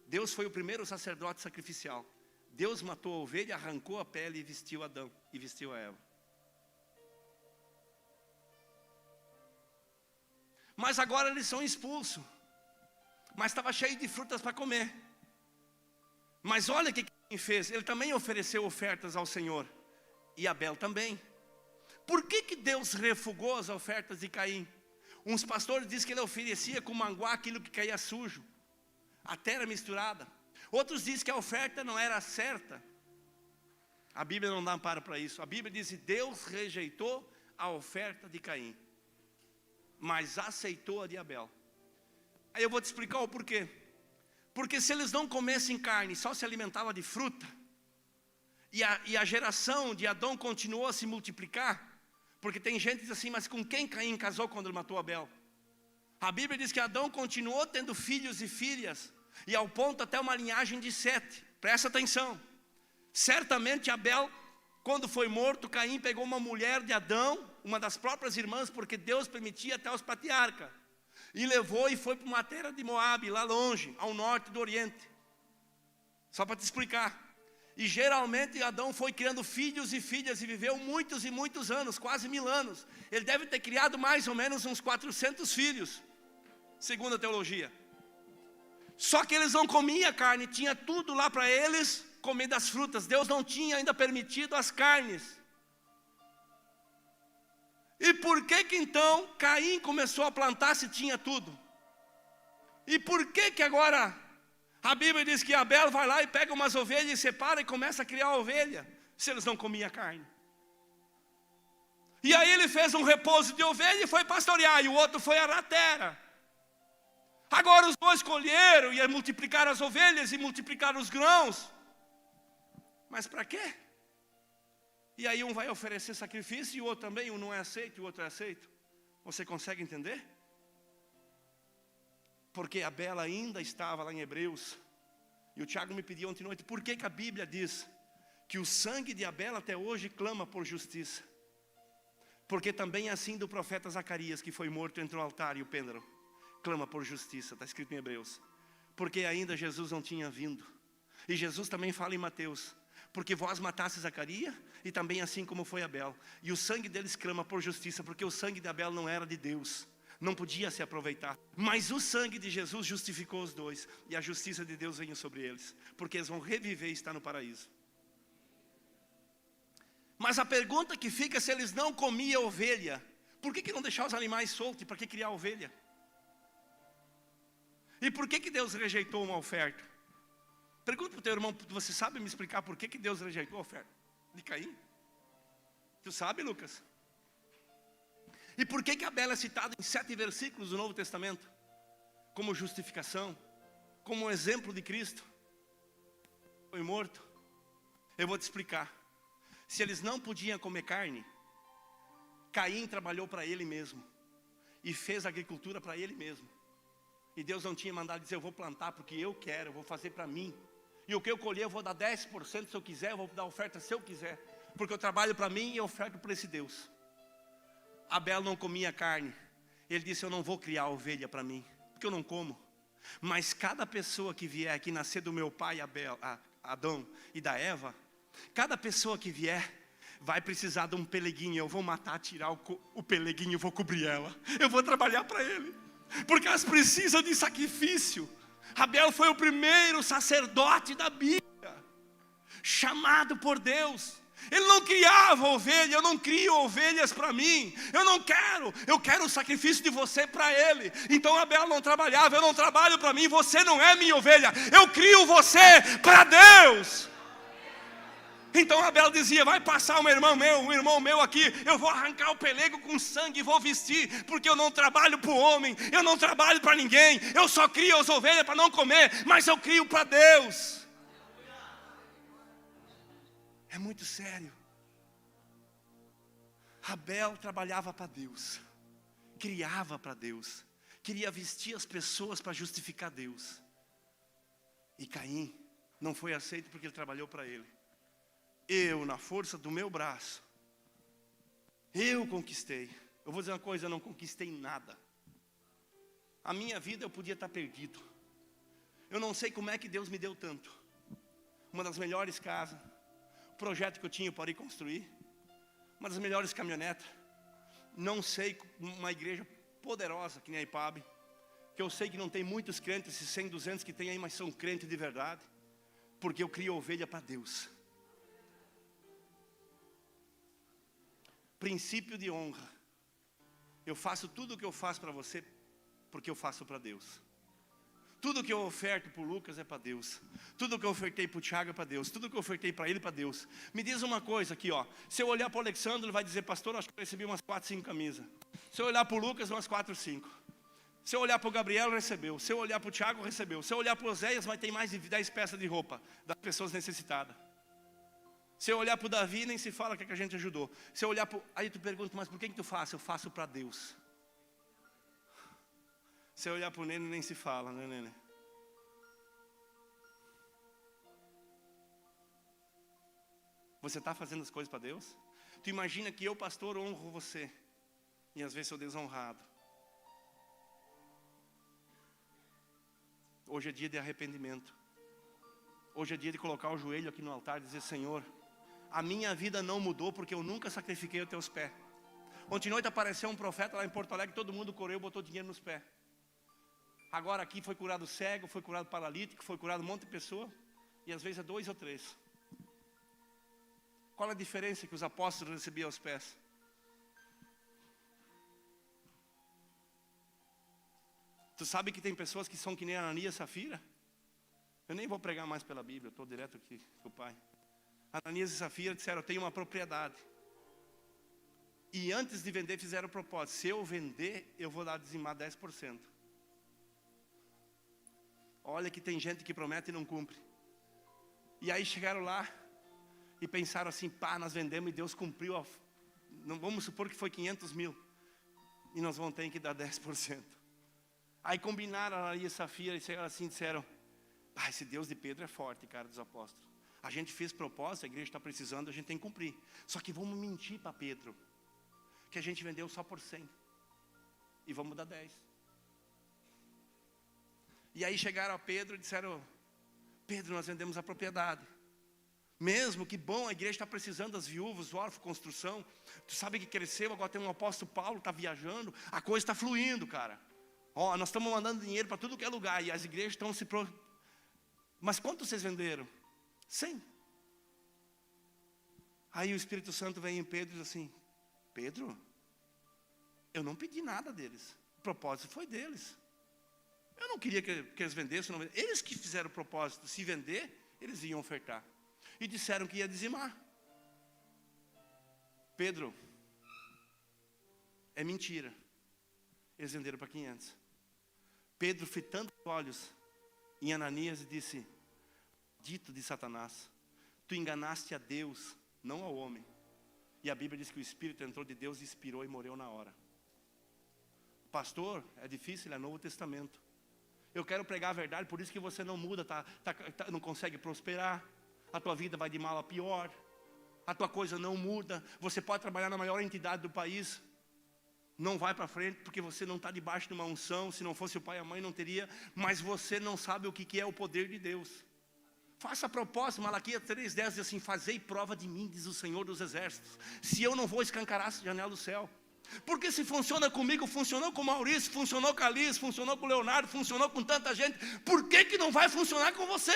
Deus foi o primeiro sacerdote sacrificial. Deus matou a ovelha, arrancou a pele e vestiu Adão, e vestiu a Eva. Mas agora eles são expulsos. Mas estava cheio de frutas para comer. Mas olha o que Caim fez. Ele também ofereceu ofertas ao Senhor. E Abel também. Por que Deus refugou as ofertas de Caim? Uns pastores dizem que ele oferecia com manguá aquilo que caía sujo. A terra misturada. Outros dizem que a oferta não era certa. A Bíblia não dá amparo para isso. A Bíblia diz que Deus rejeitou a oferta de Caim, mas aceitou a de Abel. Aí eu vou te explicar o porquê. Porque se eles não comessem carne, só se alimentavam de fruta, e a geração de Adão continuou a se multiplicar, porque tem gente que diz assim: mas com quem Caim casou quando ele matou Abel? A Bíblia diz que Adão continuou tendo filhos e filhas, e ao ponto até uma linhagem de 7. Presta atenção. Certamente Abel, quando foi morto, Caim pegou uma mulher de Adão, uma das próprias irmãs, porque Deus permitia até os patriarcas, e levou e foi para uma terra de Moabe, lá longe, ao norte do Oriente. Só para te explicar. E geralmente Adão foi criando filhos e filhas, e viveu muitos e muitos anos, quase 1000 anos. Ele deve ter criado mais ou menos uns 400 filhos, segundo a teologia. Só que eles não comiam carne, tinha tudo lá para eles comer das frutas. Deus não tinha ainda permitido as carnes. E por que então Caim começou a plantar se tinha tudo? E por que agora a Bíblia diz que Abel vai lá e pega umas ovelhas e separa e começa a criar a ovelha, se eles não comiam carne? E aí ele fez um repouso de ovelha e foi pastorear, e o outro foi arar a terra. Agora os dois colheram e multiplicaram as ovelhas e multiplicaram os grãos. Mas para quê? E aí um vai oferecer sacrifício e o outro também, um não é aceito e o outro é aceito. Você consegue entender? Porque Abel ainda estava lá em Hebreus. E o Tiago me pediu ontem à noite: por que a Bíblia diz que o sangue de Abel até hoje clama por justiça? Porque também é assim do profeta Zacarias, que foi morto entre o altar e o pêndulo. Clama por justiça, está escrito em Hebreus. Porque ainda Jesus não tinha vindo. E Jesus também fala em Mateus: porque vós mataste Zacarias, e também assim como foi Abel. E o sangue deles clama por justiça, porque o sangue de Abel não era de Deus, não podia se aproveitar. Mas o sangue de Jesus justificou os dois, e a justiça de Deus veio sobre eles, porque eles vão reviver e estar no paraíso. Mas a pergunta que fica, se eles não comiam ovelha, por que não deixar os animais soltos? Para que criar ovelha? E por que Deus rejeitou uma oferta? Pergunta para o teu irmão, você sabe me explicar por que Deus rejeitou a oferta de Caim? Tu sabe, Lucas? E por que Abel é citado em 7 versículos do Novo Testamento? Como justificação, como um exemplo de Cristo. Foi morto. Eu vou te explicar. Se eles não podiam comer carne, Caim trabalhou para ele mesmo. E fez agricultura para ele mesmo. E Deus não tinha mandado dizer, eu vou plantar porque eu quero, eu vou fazer para mim. E o que eu colher eu vou dar 10% se eu quiser, eu vou dar oferta se eu quiser. Porque eu trabalho para mim e eu oferto para esse Deus. Abel não comia carne. Ele disse, eu não vou criar ovelha para mim, porque eu não como. Mas cada pessoa que vier aqui nascer do meu pai Adão e da Eva, cada pessoa que vier vai precisar de um peleguinho. Eu vou matar, tirar o peleguinho, eu vou cobrir ela. Eu vou trabalhar para ele. Porque elas precisam de sacrifício. Abel foi o primeiro sacerdote da Bíblia, chamado por Deus. Ele não criava ovelha, eu não crio ovelhas para mim. Eu quero o sacrifício de você para ele. Então Abel não trabalhava, eu não trabalho para mim, você não é minha ovelha. Eu crio você para Deus. Então Abel dizia, vai passar um irmão meu aqui, eu vou arrancar o pelego com sangue e vou vestir, porque eu não trabalho para o homem, eu não trabalho para ninguém, eu só crio as ovelhas para não comer, mas eu crio para Deus. É muito sério. Abel trabalhava para Deus, criava para Deus, queria vestir as pessoas para justificar Deus. E Caim não foi aceito porque ele trabalhou para ele. Eu, na força do meu braço, eu conquistei. Eu vou dizer uma coisa, eu não conquistei nada. A minha vida eu podia estar perdido. Eu não sei como é que Deus me deu tanto. Uma das melhores casas, o projeto que eu tinha para ir construir, uma das melhores caminhonetas. Não sei, uma igreja poderosa que nem a IPAB, que eu sei que não tem muitos crentes, esses 100, 200 que tem aí, mas são crentes de verdade, porque eu crio ovelha para Deus. Princípio de honra. Eu faço tudo o que eu faço para você, porque eu faço para Deus. Tudo que eu oferto para o Lucas é para Deus. Tudo que eu ofertei para o Thiago é para Deus. Tudo que eu ofertei para ele é para Deus. Me diz uma coisa aqui, ó. Se eu olhar para o Alexandre, ele vai dizer, pastor, acho que eu recebi umas 4, 5 camisas. Se eu olhar para o Lucas, umas 4, 5. Se eu olhar para o Gabriel, recebeu. Se eu olhar para o Thiago, recebeu. Se eu olhar para o Oséias, vai ter mais de 10 peças de roupa das pessoas necessitadas. Se eu olhar para o Davi, nem se fala que a gente ajudou. Se eu olhar para... Aí tu pergunta, mas por que tu faz? Eu faço para Deus. Se eu olhar para o Nene, nem se fala, né, Nene? Você está fazendo as coisas para Deus? Tu imagina que eu, pastor, honro você. E às vezes sou desonrado. Hoje é dia de arrependimento. Hoje é dia de colocar o joelho aqui no altar e dizer, Senhor, a minha vida não mudou porque eu nunca sacrifiquei os teus pés. Ontem de noite apareceu um profeta lá em Porto Alegre, todo mundo correu, botou dinheiro nos pés. Agora aqui foi curado cego, foi curado paralítico, foi curado um monte de pessoa. E às vezes é 2 ou 3. Qual a diferença que os apóstolos recebiam aos pés? Tu sabe que tem pessoas que são que nem Ananias e Safira? Eu nem vou pregar mais pela Bíblia, eu estou direto aqui com o pai. Ananias e Safira disseram, eu tenho uma propriedade. E antes de vender fizeram o propósito, se eu vender, eu vou dar dizimar 10%. Olha que tem gente que promete e não cumpre. E aí chegaram lá e pensaram assim, pá, nós vendemos e Deus cumpriu. Não, vamos supor que foi 500 mil. E nós vamos ter que dar 10%. Aí combinaram Ananias e Safira e chegaram assim, disseram, pá, esse Deus de Pedro é forte, cara, dos apóstolos. A gente fez propósito, a igreja está precisando, a gente tem que cumprir. Só que vamos mentir para Pedro, que a gente vendeu só por 100. E vamos dar 10. E aí chegaram a Pedro e disseram, Pedro, nós vendemos a propriedade. Mesmo, que bom, a igreja está precisando das viúvas, órfãos, construção. Tu sabe que cresceu, agora tem um apóstolo Paulo, está viajando. A coisa está fluindo, cara. Ó, nós estamos mandando dinheiro para tudo que é lugar. E as igrejas estão se... Mas quanto vocês venderam? 100. Aí o Espírito Santo vem em Pedro e diz assim: Pedro, eu não pedi nada deles. O propósito foi deles. Eu não queria que eles vendessem. Não... Eles que fizeram o propósito. Se vender, eles iam ofertar. E disseram que ia dizimar. Pedro, é mentira. Eles venderam para 500. Pedro, fitando os olhos em Ananias, e disse: dito de Satanás, tu enganaste a Deus, não ao homem. E a Bíblia diz que o Espírito entrou de Deus, inspirou e morreu na hora. Pastor, é difícil, é Novo Testamento. Eu quero pregar a verdade, por isso que você não muda, não consegue prosperar. A tua vida vai de mal a pior. A tua coisa não muda. Você pode trabalhar na maior entidade do país, não vai para frente porque você não está debaixo de uma unção. Se não fosse o pai e a mãe não teria. Mas você não sabe o que é o poder de Deus. Faça a propósito. Malaquias 3:10 diz assim: fazei prova de mim, diz o Senhor dos Exércitos, se eu não vou escancarar a janela do céu. Porque se funciona comigo, funcionou com o Maurício, funcionou com a Liz, funcionou com o Leonardo, funcionou com tanta gente, por que não vai funcionar com você?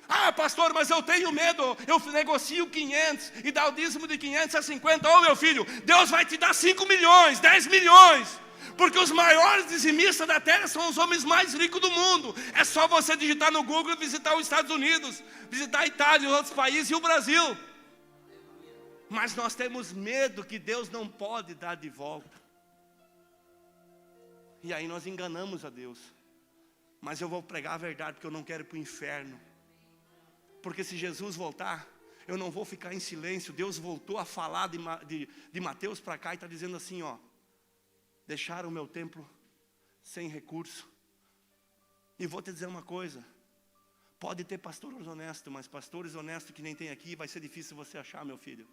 Ah, pastor, mas eu tenho medo, eu negocio 500 e dá o dízimo de 500 a 50. Ô meu filho, Deus vai te dar 5 milhões, 10 milhões. Porque os maiores dizimistas da terra são os homens mais ricos do mundo. É só você digitar no Google e visitar os Estados Unidos, visitar a Itália, os outros países e o Brasil. Mas nós temos medo que Deus não pode dar de volta. E aí nós enganamos a Deus. Mas eu vou pregar a verdade porque eu não quero ir para o inferno. Porque se Jesus voltar, eu não vou ficar em silêncio. Deus voltou a falar de Mateus para cá e está dizendo assim, ó: deixaram o meu templo sem recurso. E vou te dizer uma coisa: pode ter pastores honestos, mas pastores honestos que nem tem aqui, vai ser difícil você achar, meu filho.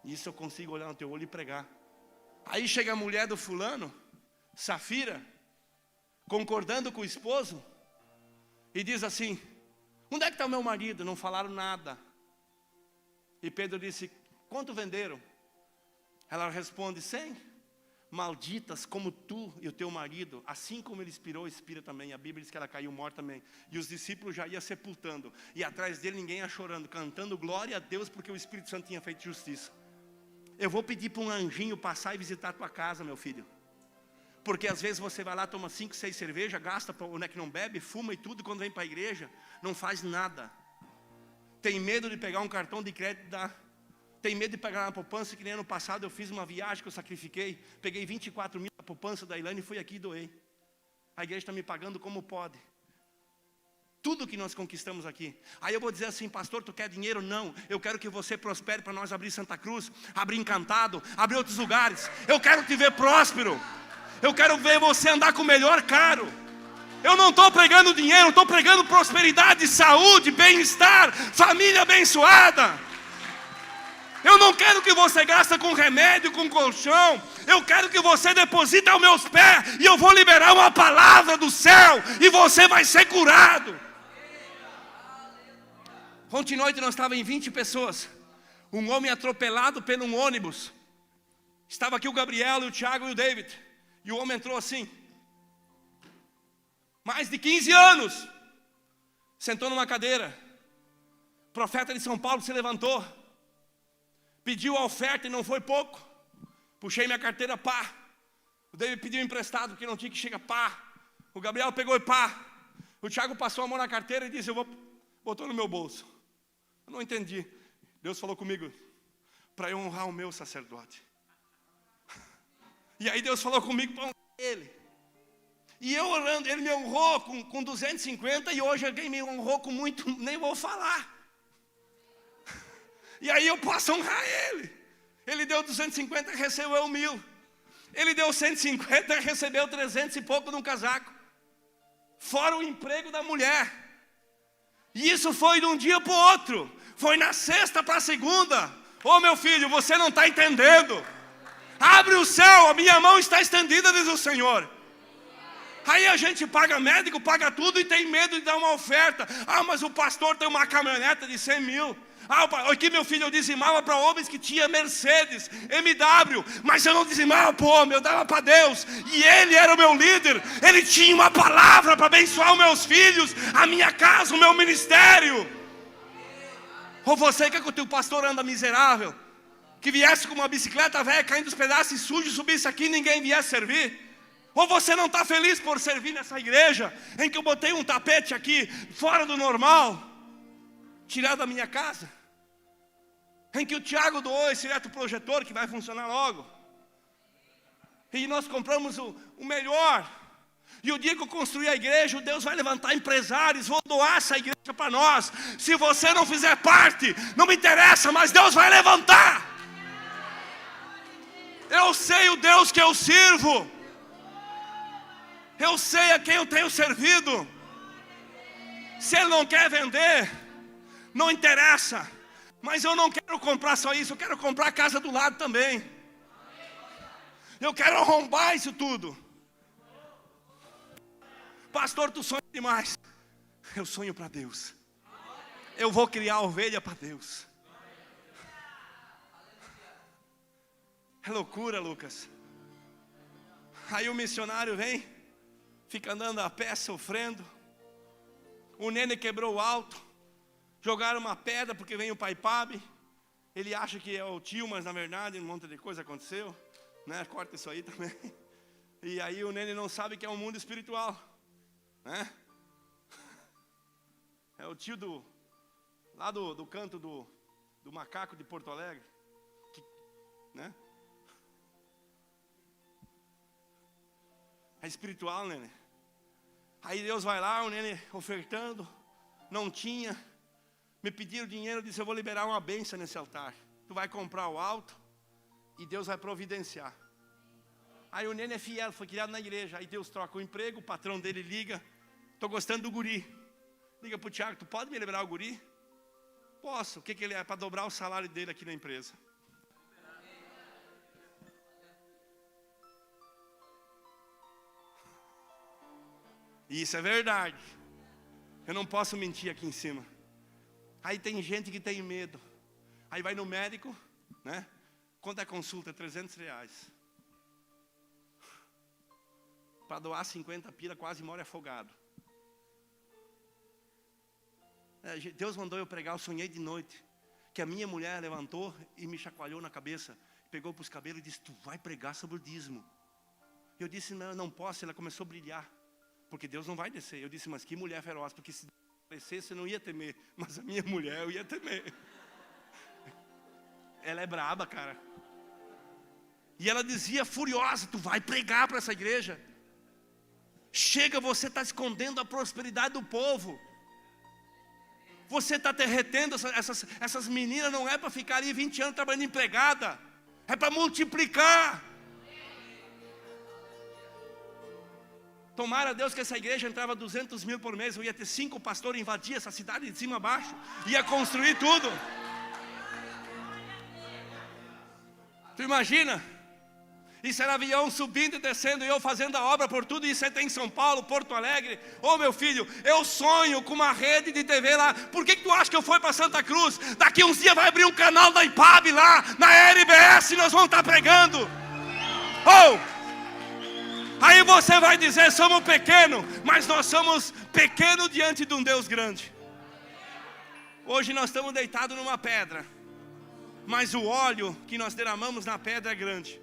Isso eu consigo olhar no teu olho e pregar. Aí chega a mulher do fulano, Safira, concordando com o esposo, e diz assim: onde é que está o meu marido? Não falaram nada. E Pedro disse: quanto venderam? Ela responde: 100. Malditas como tu e o teu marido, assim como ele expirou, expira também. A Bíblia diz que ela caiu morta também. E os discípulos já iam sepultando. E atrás dele ninguém ia chorando, cantando glória a Deus, porque o Espírito Santo tinha feito justiça. Eu vou pedir para um anjinho passar e visitar a tua casa, meu filho. Porque às vezes você vai lá, toma 5, 6 cervejas, gasta onde é que não bebe, fuma e tudo, quando vem para a igreja, não faz nada. Tem medo de pegar um cartão de crédito e dar. Tem medo de pegar na poupança, que nem ano passado eu fiz uma viagem que eu sacrifiquei. Peguei 24 mil na poupança da Ilane e fui aqui e doei. A igreja está me pagando como pode. Tudo que nós conquistamos aqui. Aí eu vou dizer assim: pastor, tu quer dinheiro? Não, eu quero que você prospere para nós abrir Santa Cruz, abrir Encantado, abrir outros lugares. Eu quero te ver próspero. Eu quero ver você andar com o melhor carro. Eu não estou pregando dinheiro, estou pregando prosperidade, saúde, bem-estar, família abençoada. Eu não quero que você gaste com remédio, com colchão. Eu quero que você deposite aos meus pés e eu vou liberar uma palavra do céu e você vai ser curado. Ontem noite nós estávamos em 20 pessoas. Um homem atropelado por um ônibus. Estava aqui o Gabriel, o Thiago e o David. E o homem entrou assim. Mais de 15 anos. Sentou numa cadeira. O profeta de São Paulo se levantou. Pediu a oferta e não foi pouco. Puxei minha carteira, pá. O David pediu emprestado porque não tinha que chegar, pá. O Gabriel pegou e pá. O Thiago passou a mão na carteira e disse: botou no meu bolso. Eu não entendi. Deus falou comigo: para eu honrar o meu sacerdote. E aí Deus falou comigo para honrar ele. E eu orando, ele me honrou com 250 e hoje alguém me honrou com muito, nem vou falar. E aí eu posso honrar ele. Ele deu 250 e recebeu 1.000. Ele deu 150 e recebeu 300 e pouco num casaco. Fora o emprego da mulher. E isso foi de um dia para o outro. Foi na sexta para a segunda. Ô meu filho, você não está entendendo. Abre o céu, a minha mão está estendida, diz o Senhor. Aí a gente paga médico, paga tudo e tem medo de dar uma oferta. Ah, mas o pastor tem uma caminhoneta de 100 mil. Ah, aqui meu filho, eu dizimava para homens que tinha Mercedes, MW, mas eu não dizimava para o homem, eu dava para Deus. E ele era o meu líder, ele tinha uma palavra para abençoar os meus filhos, a minha casa, o meu ministério. Ou você quer que o teu pastor anda miserável? Que viesse com uma bicicleta velha caindo dos pedaços e sujo, subisse aqui e ninguém viesse servir? Ou você não está feliz por servir nessa igreja, em que eu botei um tapete aqui, fora do normal, tirado da minha casa? Em que o Tiago doou esse eletroprojetor que vai funcionar logo. E nós compramos o melhor. E o dia que eu construir a igreja, Deus vai levantar empresários, vão doar essa igreja para nós. Se você não fizer parte, não me interessa, mas Deus vai levantar. Eu sei o Deus que eu sirvo. Eu sei a quem eu tenho servido. Se Ele não quer vender, não interessa. Mas eu não quero comprar só isso, eu quero comprar a casa do lado também. Eu quero arrombar isso tudo. Pastor, tu sonha demais. Eu sonho para Deus. Eu vou criar ovelha para Deus. É loucura, Lucas. Aí o missionário vem, fica andando a pé, sofrendo. O Nene quebrou o alto. Jogaram uma pedra porque vem o pai Pabe. Ele acha que é o tio, mas na verdade um monte de coisa aconteceu, né? Corta isso aí também. E aí o Nene não sabe que é um mundo espiritual, né? É o tio lá do canto do macaco de Porto Alegre, né? É espiritual, Nene. Aí Deus vai lá, o Nene ofertando, não tinha. Me pediram dinheiro, eu disse, eu vou liberar uma bênção nesse altar. Tu vai comprar o alto e Deus vai providenciar. Aí o Nene é fiel, foi criado na igreja. Aí Deus troca o emprego, o patrão dele liga. Estou gostando do guri. Liga para o Tiago, tu pode me liberar o guri? Posso. O que ele é? Para dobrar o salário dele aqui na empresa. E isso é verdade. Eu não posso mentir aqui em cima. Aí tem gente que tem medo. Aí vai no médico, né? Quanto é a consulta? R$300. Para doar 50 pila, quase morre afogado. Deus mandou eu pregar, eu sonhei de noite. Que a minha mulher levantou e me chacoalhou na cabeça. Pegou para os cabelos e disse, tu vai pregar sobre o dízimo. Eu disse, não posso. Ela começou a brilhar. Porque Deus não vai descer. Eu disse, mas que mulher feroz. Porque se descesse eu não ia temer. Mas a minha mulher eu ia temer. Ela é braba, cara. E ela dizia furiosa, tu vai pregar para essa igreja. Chega, você está escondendo a prosperidade do povo. Você está derretendo essas meninas. Não é para ficar ali 20 anos trabalhando empregada. É para multiplicar. Tomara a Deus que essa igreja entrava 200 mil por mês. Eu ia ter 5 pastores, invadir essa cidade de cima a baixo. Ia construir tudo. Tu imagina? Isso era avião subindo e descendo, e eu fazendo a obra por tudo. Isso é em São Paulo, Porto Alegre. Ô meu filho, eu sonho com uma rede de TV lá. Por que tu acha que eu fui para Santa Cruz? Daqui uns dias vai abrir um canal da IPAB lá, na RBS, e nós vamos estar pregando. Aí você vai dizer, somos pequenos, mas nós somos pequenos diante de um Deus grande. Hoje nós estamos deitados numa pedra, mas o óleo que nós derramamos na pedra é grande.